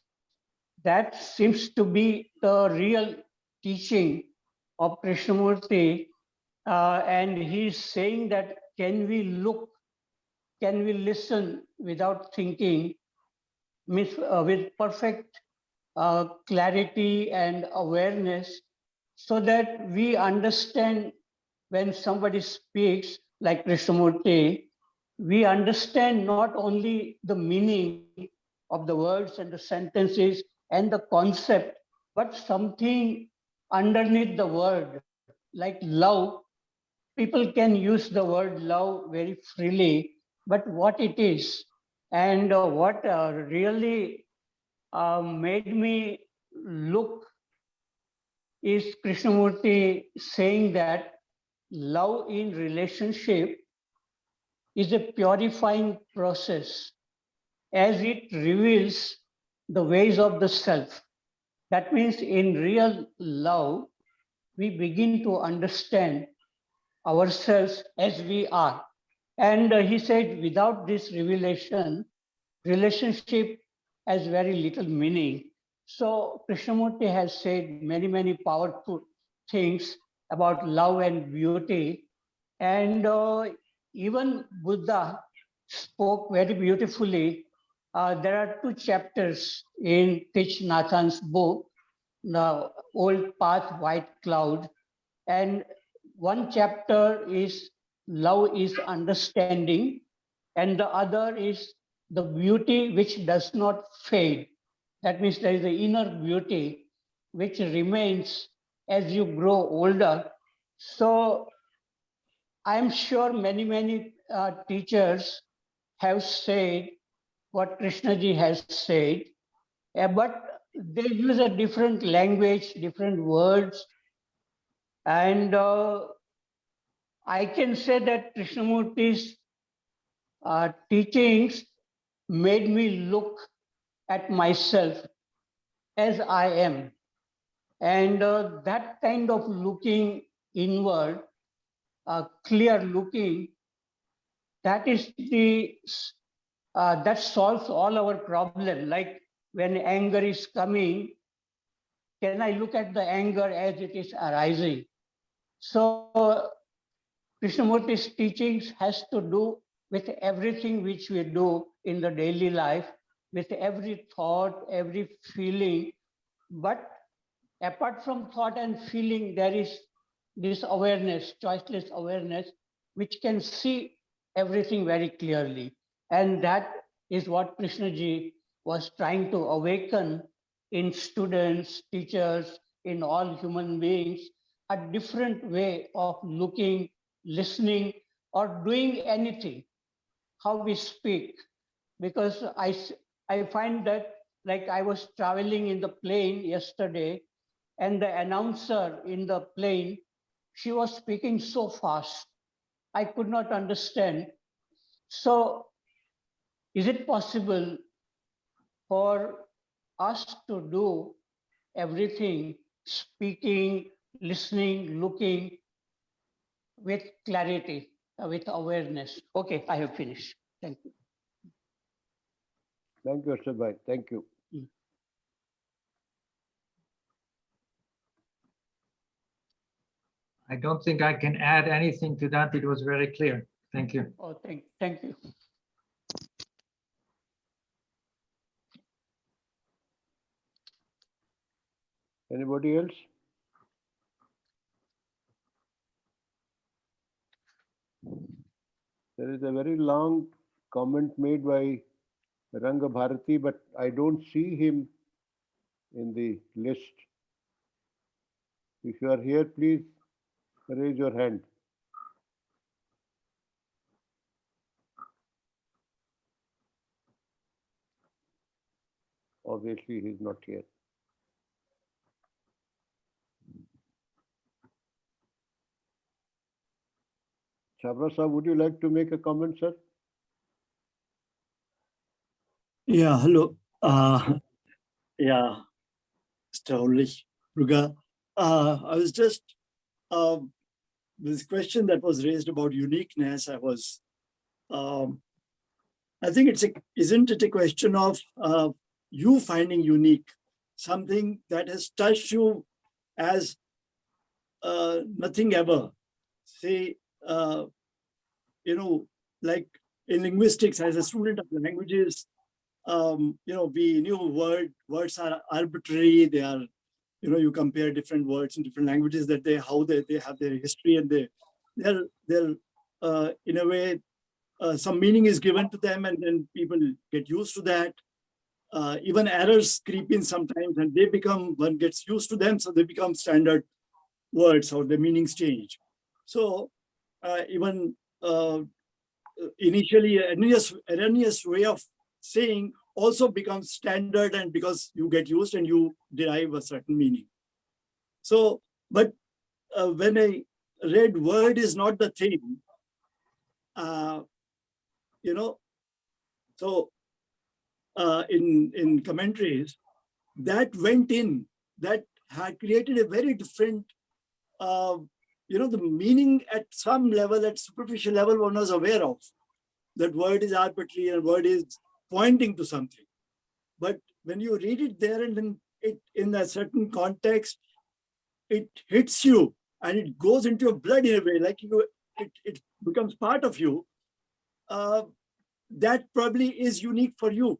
Speaker 6: that seems to be the real teaching of Krishnamurti. And he's saying that can we look, can we listen without thinking, with perfect clarity and awareness, so that we understand when somebody speaks like Krishnamurti, we understand not only the meaning of the words and the sentences and the concept, but something underneath the word, like love. People can use the word love very freely, but what it is, and what really made me look is Krishnamurti saying that love in relationship is a purifying process as it reveals the ways of the self. That means in real love, we begin to understand ourselves as we are. And he said, without this revelation, relationship has very little meaning. So Krishnamurti has said many, many powerful things about love and beauty. And even Buddha spoke very beautifully. There are two chapters in Thich Nhat Hanh's book, The Old Path, White Cloud. And one chapter is love is understanding, and the other is the beauty which does not fade. That means there is the inner beauty which remains as you grow older. So I'm sure many, many teachers have said what Krishnaji has said, but they use a different language, different words. And I can say that Krishnamurti's teachings made me look at myself as I am. And that kind of looking inward, clear looking, that is that solves all our problem. Like when anger is coming, can I look at the anger as it is arising? So Krishnamurti's teachings has to do with everything which we do in the daily life, with every thought, every feeling. But apart from thought and feeling, there is this awareness, choiceless awareness, which can see everything very clearly. And that is what Krishnaji was trying to awaken in students, teachers, in all human beings, a different way of looking, listening, or doing anything, how we speak. Because I find that, like, I was traveling in the plane yesterday, and the announcer in the plane, she was speaking so fast, I could not understand. So is it possible for us to do everything, speaking, listening, looking, with clarity, with awareness? Okay, I have finished. Thank you.
Speaker 2: Thank you, Harshad Bhai. Thank you.
Speaker 3: I don't think I can add anything to that. It was very clear. Thank you.
Speaker 6: Oh, thank you.
Speaker 2: Anybody else? There is a very long comment made by Ranga Bharati, but I don't see him in the list. If you are here, please raise your hand. Obviously, he's not here. Chhabra sir, would you like to make a comment, sir?
Speaker 7: Yeah, hello. Yeah, Mr. Ulrich, Brugger. I was just this question that was raised about uniqueness, I think isn't it a question of you finding unique, something that has touched you as nothing ever. Say, like in linguistics, as a student of languages, we knew words are arbitrary. They are, you compare different words in different languages that they have their history, and they're in a way, some meaning is given to them, and then people get used to that. Even errors creep in sometimes, and one gets used to them, so they become standard words, or the meanings change. So even initially erroneous way of saying also becomes standard, and because you get used and you derive a certain meaning. So, but when I read word is not the thing, so in commentaries, that went in, that had created a very different, the meaning at some level, at superficial level, one was aware of. That word is arbitrary and word is pointing to something. But when you read it there and then it in a certain context, it hits you and it goes into your blood in a way, like it becomes part of you. That probably is unique for you.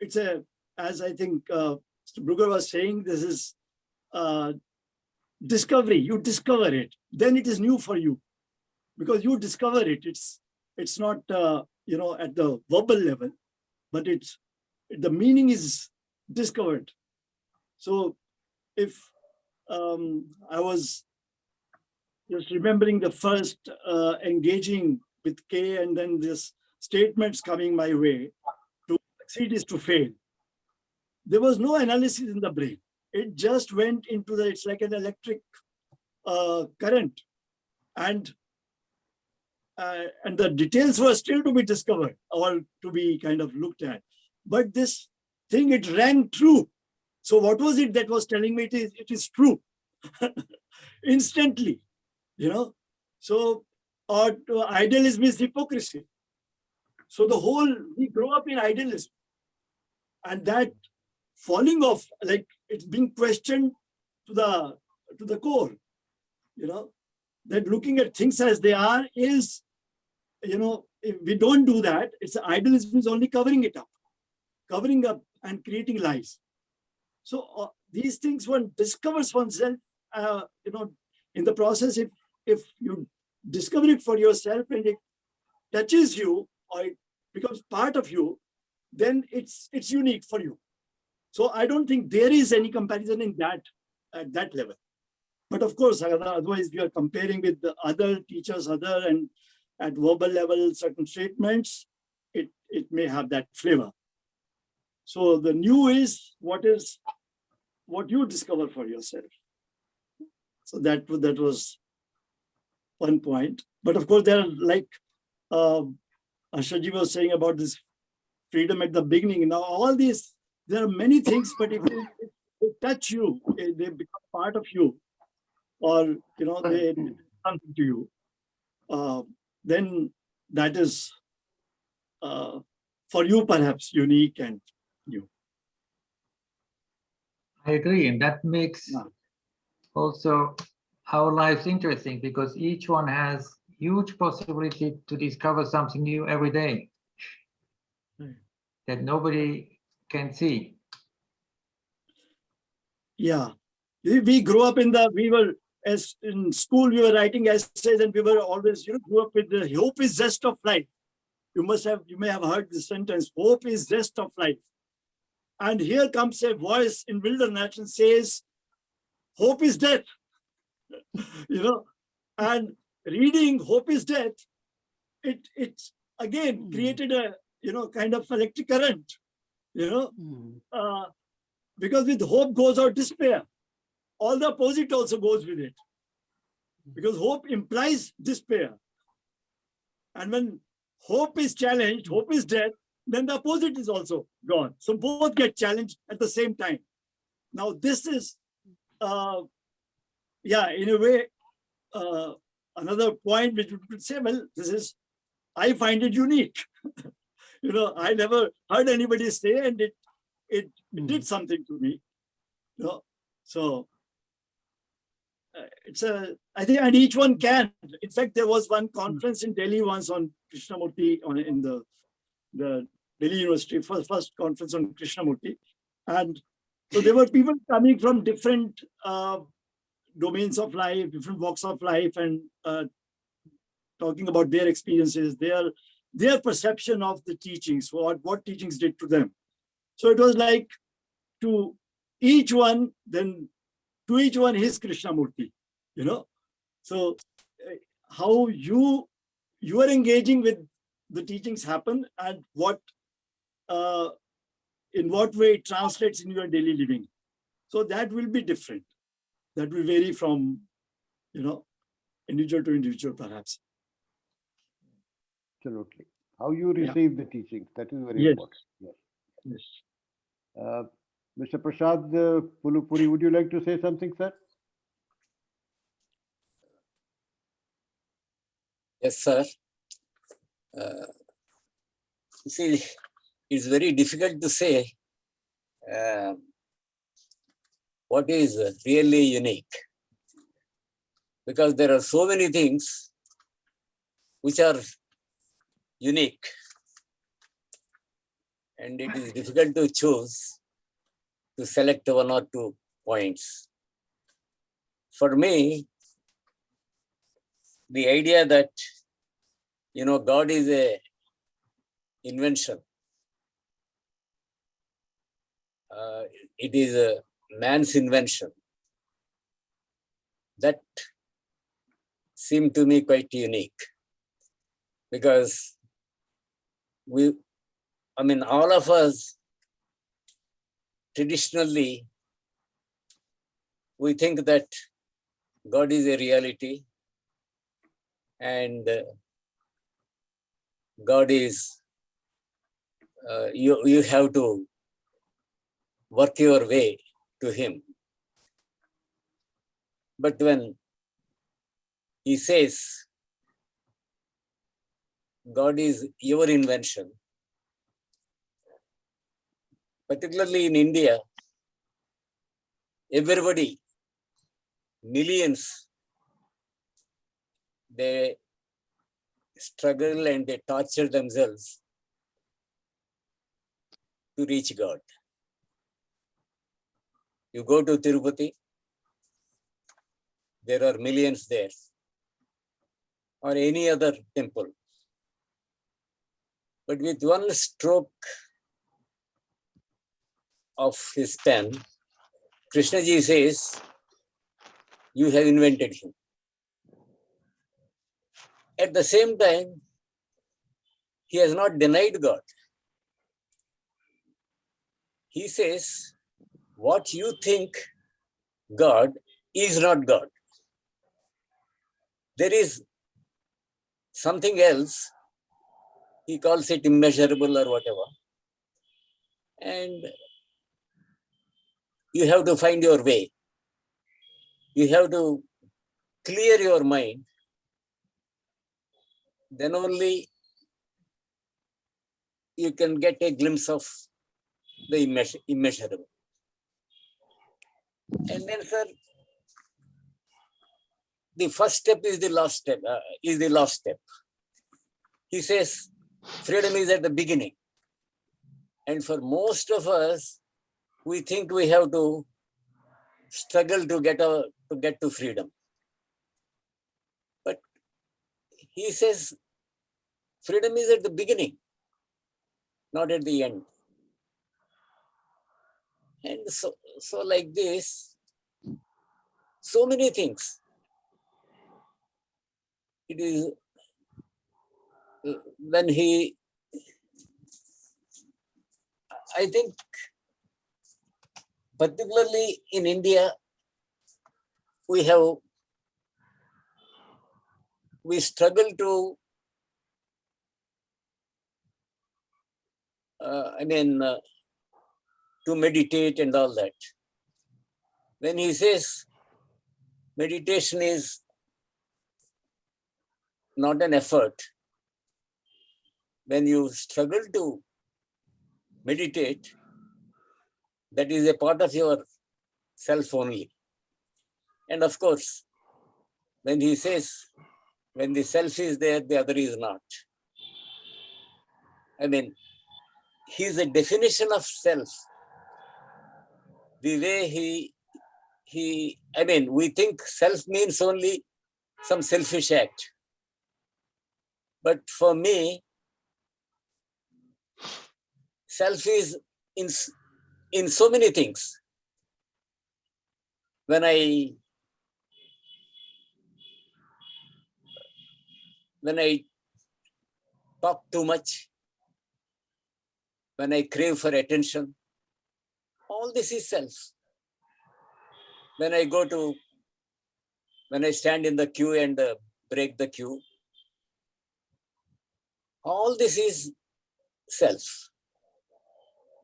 Speaker 7: It's as I think Mr. Brugger was saying, this is discovery. You discover it, then it is new for you because you discover it. It's not at the verbal level, but the meaning is discovered. So if I was just remembering the first engaging with K, and then this statements coming my way, to succeed is to fail. There was no analysis in the brain. It just went into it's like an electric current, and the details were still to be discovered or to be kind of looked at. But this thing, it rang true. So what was it that was telling me it is true? Instantly, So, or idealism is hypocrisy. So we grow up in idealism. And that falling off, like it's being questioned to the core, that looking at things as they are is, if we don't do that, idealism is only covering up and creating lies. So these things one discovers oneself, in the process. If you discover it for yourself and it touches you or it becomes part of you, then it's unique for you. So I don't think there is any comparison at that level. But of course, otherwise we are comparing with the other teachers, and at verbal level, certain statements, it may have that flavor. So the new is what you discover for yourself. So that was one point. But of course, there are, like Harshad was saying about this freedom at the beginning. Now, all these, there are many things, but if they touch you, they become part of you, or they do something to you, then that is for you perhaps unique and new.
Speaker 3: I agree, and that makes also our lives interesting, because each one has huge possibility to discover something new every day that nobody can see.
Speaker 7: Yeah, we grew up as in school, we were writing essays, and we were always, grew up with the hope is zest of life. You may have heard this sentence, hope is zest of life. And here comes a voice in wilderness and says, hope is death. And reading hope is death, it again created a, kind of electric current, because with hope goes out despair. All the opposite also goes with it, because hope implies despair. And when hope is challenged, hope is death, then the opposite is also gone. So both get challenged at the same time. Now this is, in a way, another point which would say, well, I find it unique. I never heard anybody say, and it did something to me. So I think, and each one can. In fact, there was one conference in Delhi once on Krishnamurti in the Delhi University, first conference on Krishnamurti. And so there were people coming from different domains of life, different walks of life, and talking about their experiences, their perception of the teachings, what teachings did to them. So it was like to each one his Krishnamurti, So how you are engaging with the teachings happen, and in what way it translates in your daily living. So that will be different. That will vary from, individual to individual, perhaps.
Speaker 2: Absolutely. How you receive the teachings, that is very important. Yes. Mr. Prasad Mulupuri, would you like to say something, sir?
Speaker 1: Yes, sir. See, it's very difficult to say what is really unique, because there are so many things which are unique, and it is difficult to choose, to select one or two points. For me, the idea that, God is a invention. It is a man's invention. That seemed to me quite unique, because all of us, traditionally, we think that God is a reality, and God is, you have to work your way to Him. But when He says God is your invention, particularly in India, everybody, millions, they struggle and they torture themselves to reach God. You go to Tirupati, there are millions there, or any other temple. But with one stroke of his pen, Krishnaji says, you have invented him. At the same time, he has not denied God. He says, what you think God is not God. There is something else, he calls it immeasurable or whatever. And you have to find your way. You have to clear your mind. Then only you can get a glimpse of the immeasurable. And then, sir, the first step is the last step. He says, freedom is at the beginning. And for most of us, we think we have to struggle to get to freedom. But he says, freedom is at the beginning, not at the end. And so like this, so many things. It is when I think, particularly in India, we struggle to, to meditate and all that. When he says meditation is not an effort. When you struggle to meditate, that is a part of your self only. And of course, when he says, when the self is there, the other is not. I mean, his a definition of self. The way I mean, we think self means only some selfish act. But for me, self is in so many things. When I talk too much, when I crave for attention, all this is self. When I stand in the queue and break the queue, all this is self.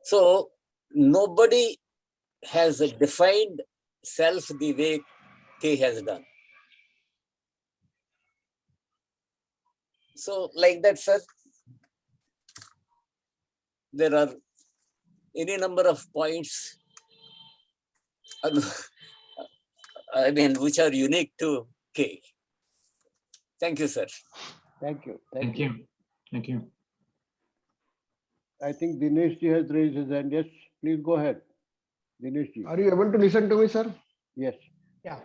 Speaker 1: So nobody has defined self the way K has done. So like that, sir, there are any number of points, I mean, which are unique to K. Thank you, sir.
Speaker 2: Thank you.
Speaker 3: Thank you. Thank you.
Speaker 2: I think Dinesh ji has raised his hand. Yes, please go ahead. Dinesh ji.
Speaker 8: Are you able to listen to me, sir?
Speaker 2: Yes.
Speaker 6: Yeah.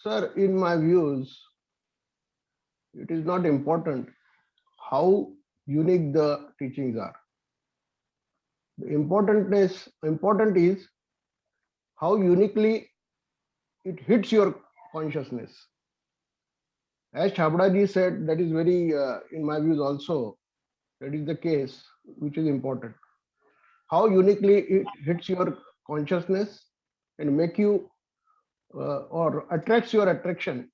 Speaker 8: Sir, in my views, it is not important how unique the teachings are. The important is how uniquely it hits your consciousness. As Chhabra ji said, that is very, in my views also, that is the case, which is important. How uniquely it hits your consciousness and make you or attracts your attention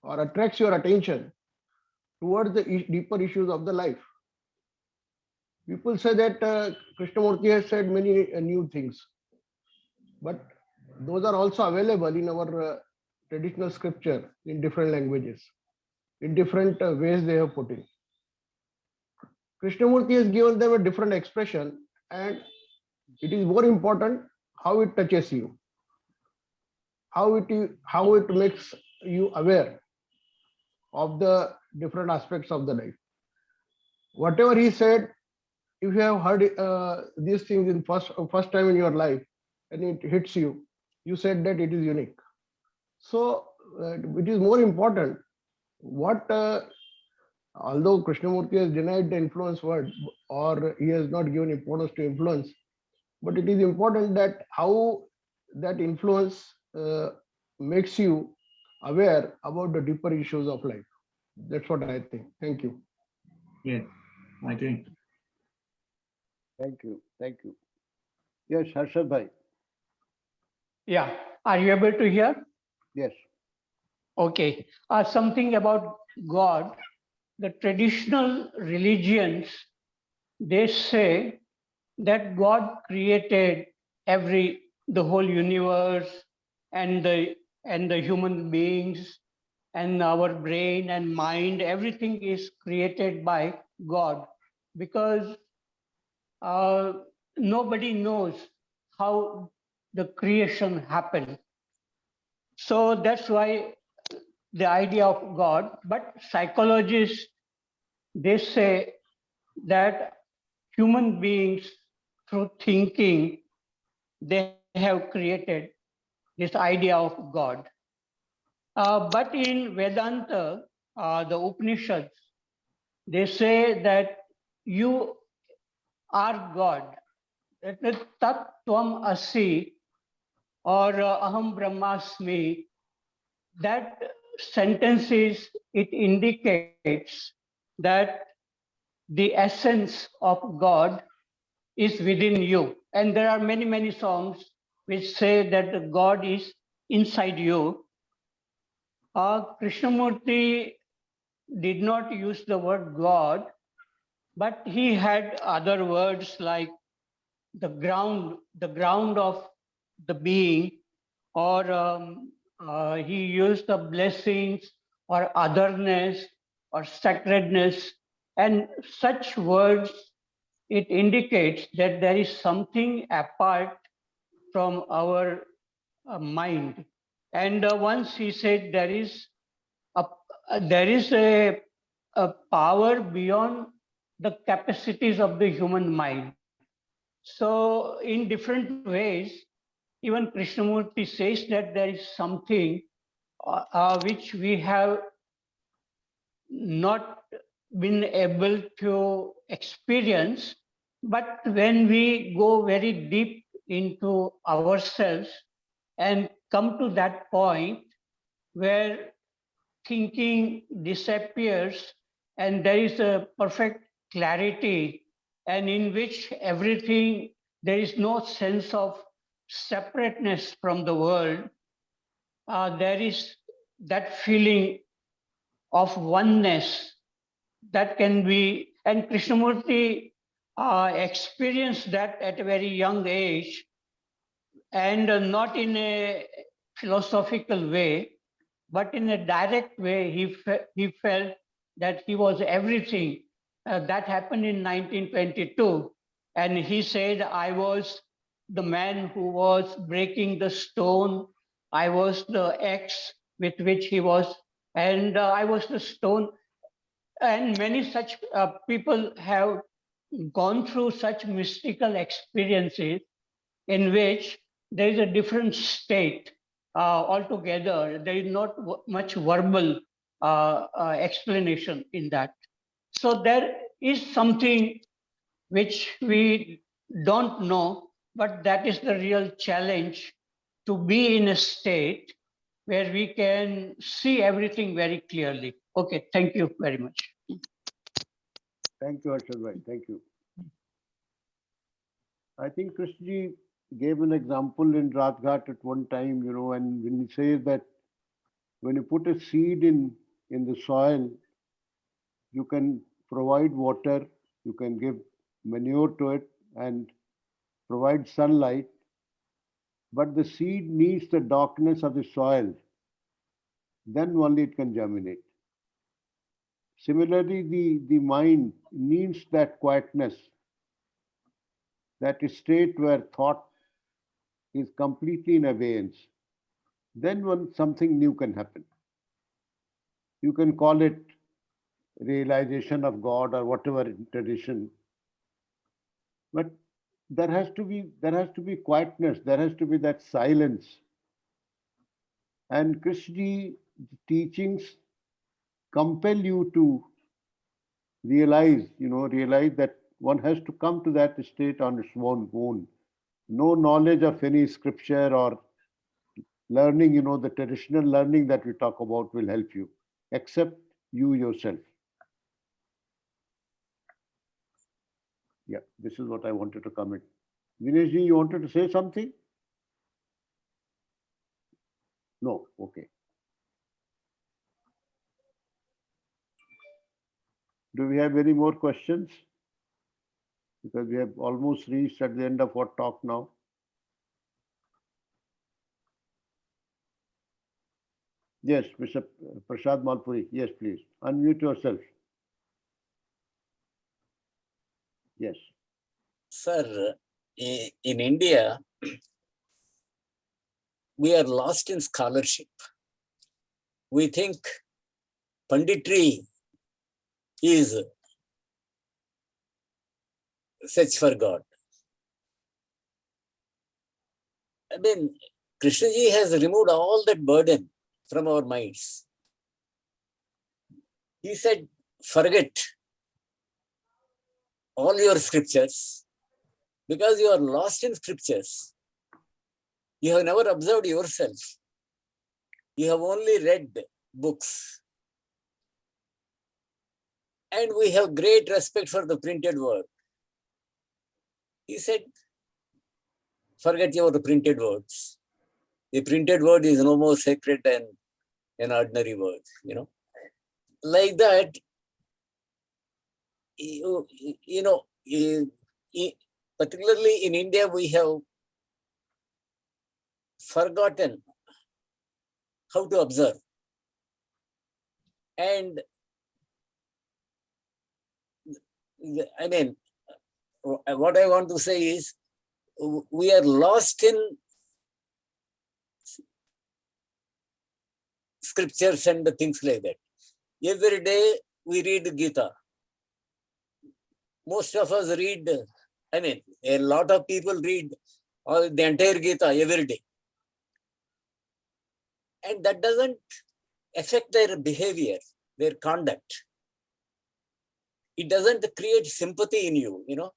Speaker 8: or attracts your attention towards the deeper issues of the life. People say that Krishnamurti has said many new things, but those are also available in our traditional scripture in different languages, in different ways they have put in. Krishnamurti has given them a different expression, and it is more important how it touches you, how it makes you aware of the different aspects of the life. Whatever he said, if you have heard these things in first time in your life and it hits you, you said that it is unique. So it is more important what, although Krishnamurti has denied the influence word or he has not given importance to influence, but it is important that how that influence makes you aware about the deeper issues of life. That's what I think. Thank you.
Speaker 3: Yes, I agree.
Speaker 2: Thank you. Thank you. Yes, Harshad bhai.
Speaker 6: Yeah. Are you able to hear?
Speaker 2: Yes.
Speaker 6: Okay. Something about God. The traditional religions, they say that God created the whole universe and the human beings and our brain and mind. Everything is created by God, because nobody knows how the creation happened. So that's why the idea of God. But psychologists, they say that human beings, through thinking, they have created this idea of God. But in Vedanta, the Upanishads, they say that you are God. Tat Tvam Asi, or Aham Brahmasmi, that sentences, it indicates that the essence of God is within you. And there are many, many songs which say that God is inside you. Krishnamurti did not use the word God, but he had other words like the ground of the being, or he used the blessings or otherness. or sacredness, and such words, it indicates that there is something apart from our mind. And once he said there is a power beyond the capacities of the human mind. So in different ways, even Krishnamurti says that there is something which we have not been able to experience. But when we go very deep into ourselves and come to that point where thinking disappears and there is a perfect clarity, and in which everything, there is no sense of separateness from the world, there is that feeling of oneness that can be, and Krishnamurti experienced that at a very young age, and not in a philosophical way, but in a direct way. He felt that he was everything. That happened in 1922. And he said, I was the man who was breaking the stone. I was the axe with which he was, and I was the stone. And many such people have gone through such mystical experiences in which there is a different state altogether. There is not much verbal explanation in that. So there is something which we don't know, but that is the real challenge, to be in a state where we can see everything very clearly. Okay, thank you very much.
Speaker 2: Thank you, Harshad bhai. Thank you. I think Krishnaji gave an example in Rajghat at one time, and when he says that when you put a seed in the soil, you can provide water, you can give manure to it and provide sunlight, but the seed needs the darkness of the soil. Then only it can germinate. Similarly, the mind needs that quietness, that state where thought is completely in abeyance. Then something new can happen. You can call it realization of God or whatever tradition, but there has to be quietness. There has to be that silence. And Krishna's teachings compel you to realize that one has to come to that state on its own. No knowledge of any scripture or learning, the traditional learning that we talk about will help you, except you yourself. Yeah, this is what I wanted to comment. Dineshji, you wanted to say something? No, okay. Do we have any more questions? Because we have almost reached at the end of our talk now. Yes, Mr. Prasad Mulupuri. Yes, please. Unmute yourself. Yes.
Speaker 1: Sir, in India, we are lost in scholarship. We think Panditry is search for God. I mean, Krishnaji has removed all that burden from our minds. He said, forget all your scriptures, because you are lost in scriptures. You have never observed yourself. You have only read books. And we have great respect for the printed word. He said, forget your printed words. The printed word is no more sacred than an ordinary word, Like that, particularly in India, we have forgotten how to observe. And I mean, what I want to say is, we are lost in scriptures and things like that. Every day we read Gita. Most of us read, I mean, a lot of people read the entire Gita every day. And that doesn't affect their behavior, their conduct. It doesn't create sympathy in you, you know.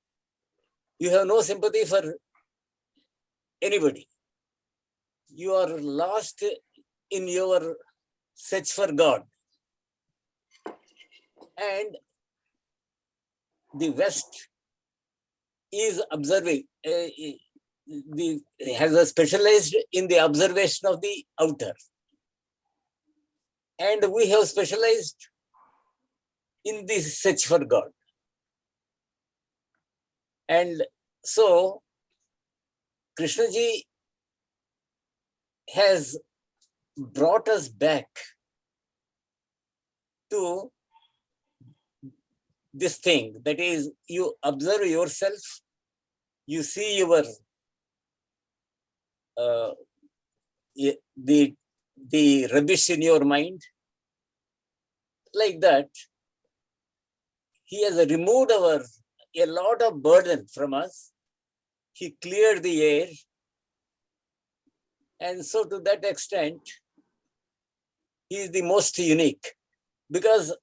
Speaker 1: You have no sympathy for anybody. You are lost in your search for God. And the West is observing, has a specialized in the observation of the outer. And we have specialized in the search for God. And so Krishnaji has brought us back to this thing, that is, you observe yourself, you see your the rubbish in your mind, like that. He has removed a lot of burden from us. He cleared the air. And so to that extent, he is the most unique, because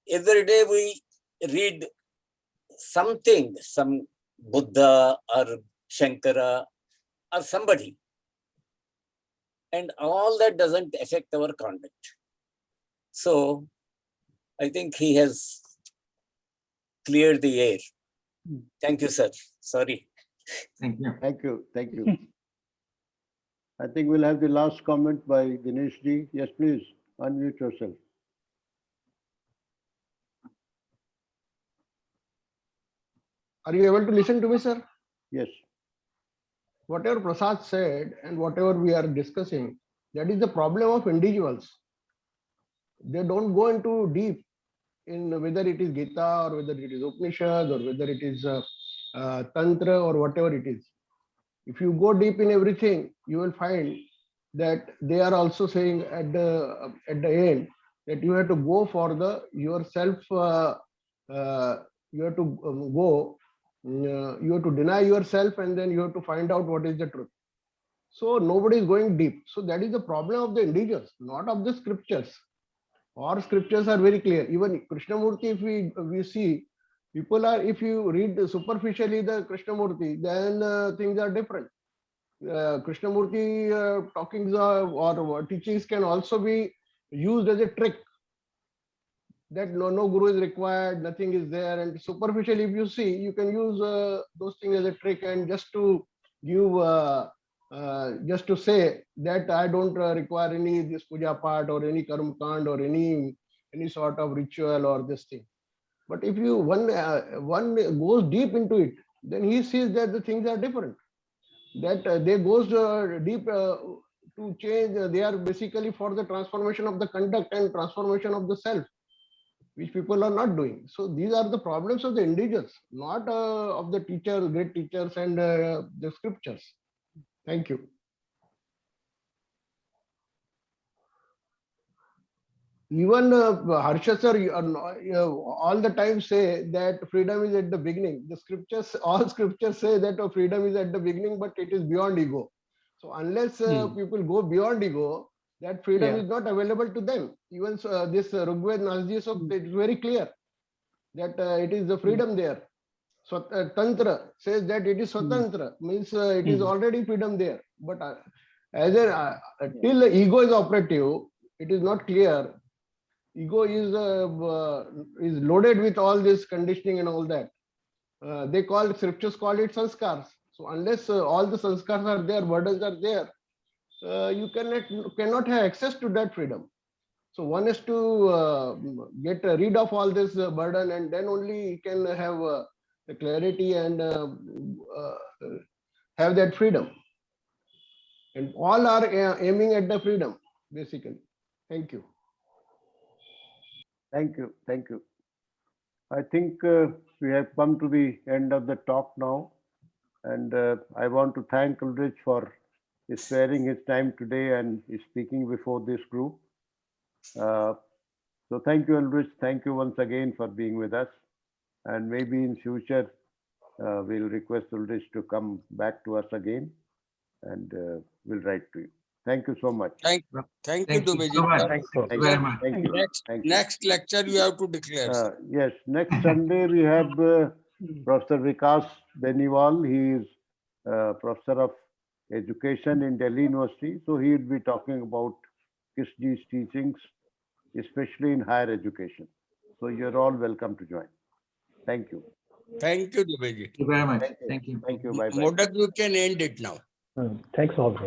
Speaker 1: every day we read something, some Buddha or Shankara or somebody, and all that doesn't affect our conduct. So I think he has cleared the air. Thank you, sir. Sorry.
Speaker 3: Thank you.
Speaker 2: Thank you. Thank you. I think we'll have the last comment by Dinesh ji. Yes, please unmute yourself.
Speaker 8: Are you able to listen to me, sir?
Speaker 2: Yes.
Speaker 8: Whatever Prasad said and whatever we are discussing, that is the problem of individuals. They don't go into deep in whether it is Gita or whether it is Upanishad or whether it is Tantra or whatever it is. If you go deep in everything, you will find that they are also saying at the end that you have to go for the yourself. You have to go. You have to deny yourself, and then you have to find out what is the truth. So nobody is going deep. So that is the problem of the individuals, not of the scriptures. Our scriptures are very clear. Even Krishnamurti, if we see, people are, if you read superficially the Krishnamurti, then things are different. Krishnamurti talkings or teachings can also be used as a trick, that no guru is required, nothing is there. And superficially, if you see, you can use those things as a trick, and just to give, just to say that I don't require any this puja part or any karma kand or any sort of ritual or this thing. But if you one goes deep into it, then he sees that the things are different. That they goes deep to change. They are basically for the transformation of the conduct and transformation of the self, which people are not doing. So these are the problems of the individuals, not of the teachers, great teachers and the scriptures. Thank you. Even Harshad sir all the time say that freedom is at the beginning. The scriptures, all scriptures say that freedom is at the beginning, but it is beyond ego. So unless people go beyond ego, that freedom is not available to them. Even this Rigved Nasdi, so it is very clear that it is the freedom there. So Tantra says that it is Swatantra, means it is already freedom there. But as till the ego is operative, it is not clear. Ego is loaded with all this conditioning and all that. They call, scriptures call it sanskars. So unless all the sanskars are there, burdens are there, you cannot have access to that freedom. So one has to get rid of all this burden, and then only he can have the clarity and have that freedom. And all are aiming at the freedom, basically. Thank you.
Speaker 2: Thank you. Thank you. I think we have come to the end of the talk now. And I want to thank Ulrich for sparing his time today and speaking before this group. So thank you, Ulrich. Thank you once again for being with us. And maybe in future, we'll request Ulrich to come back to us again, and we'll write to you. Thank you so much.
Speaker 9: Thank you,
Speaker 3: Thank you
Speaker 9: Dubey ji.
Speaker 3: so much.
Speaker 2: Thank
Speaker 3: Thank you very much.
Speaker 2: Thank you. Thank you.
Speaker 9: Next lecture you have to declare. sir.
Speaker 2: Yes, next Sunday we have Professor Vikas Beniwal. He is Professor of Education in Delhi University. So he will be talking about Kishji's teachings, especially in higher education. So you're all welcome to join. Thank you.
Speaker 9: Thank you, Dubey ji.
Speaker 3: Thank you very much. Thank you.
Speaker 2: Thank you. Bye-bye.
Speaker 9: Modak, you can end it now.
Speaker 10: Thanks all.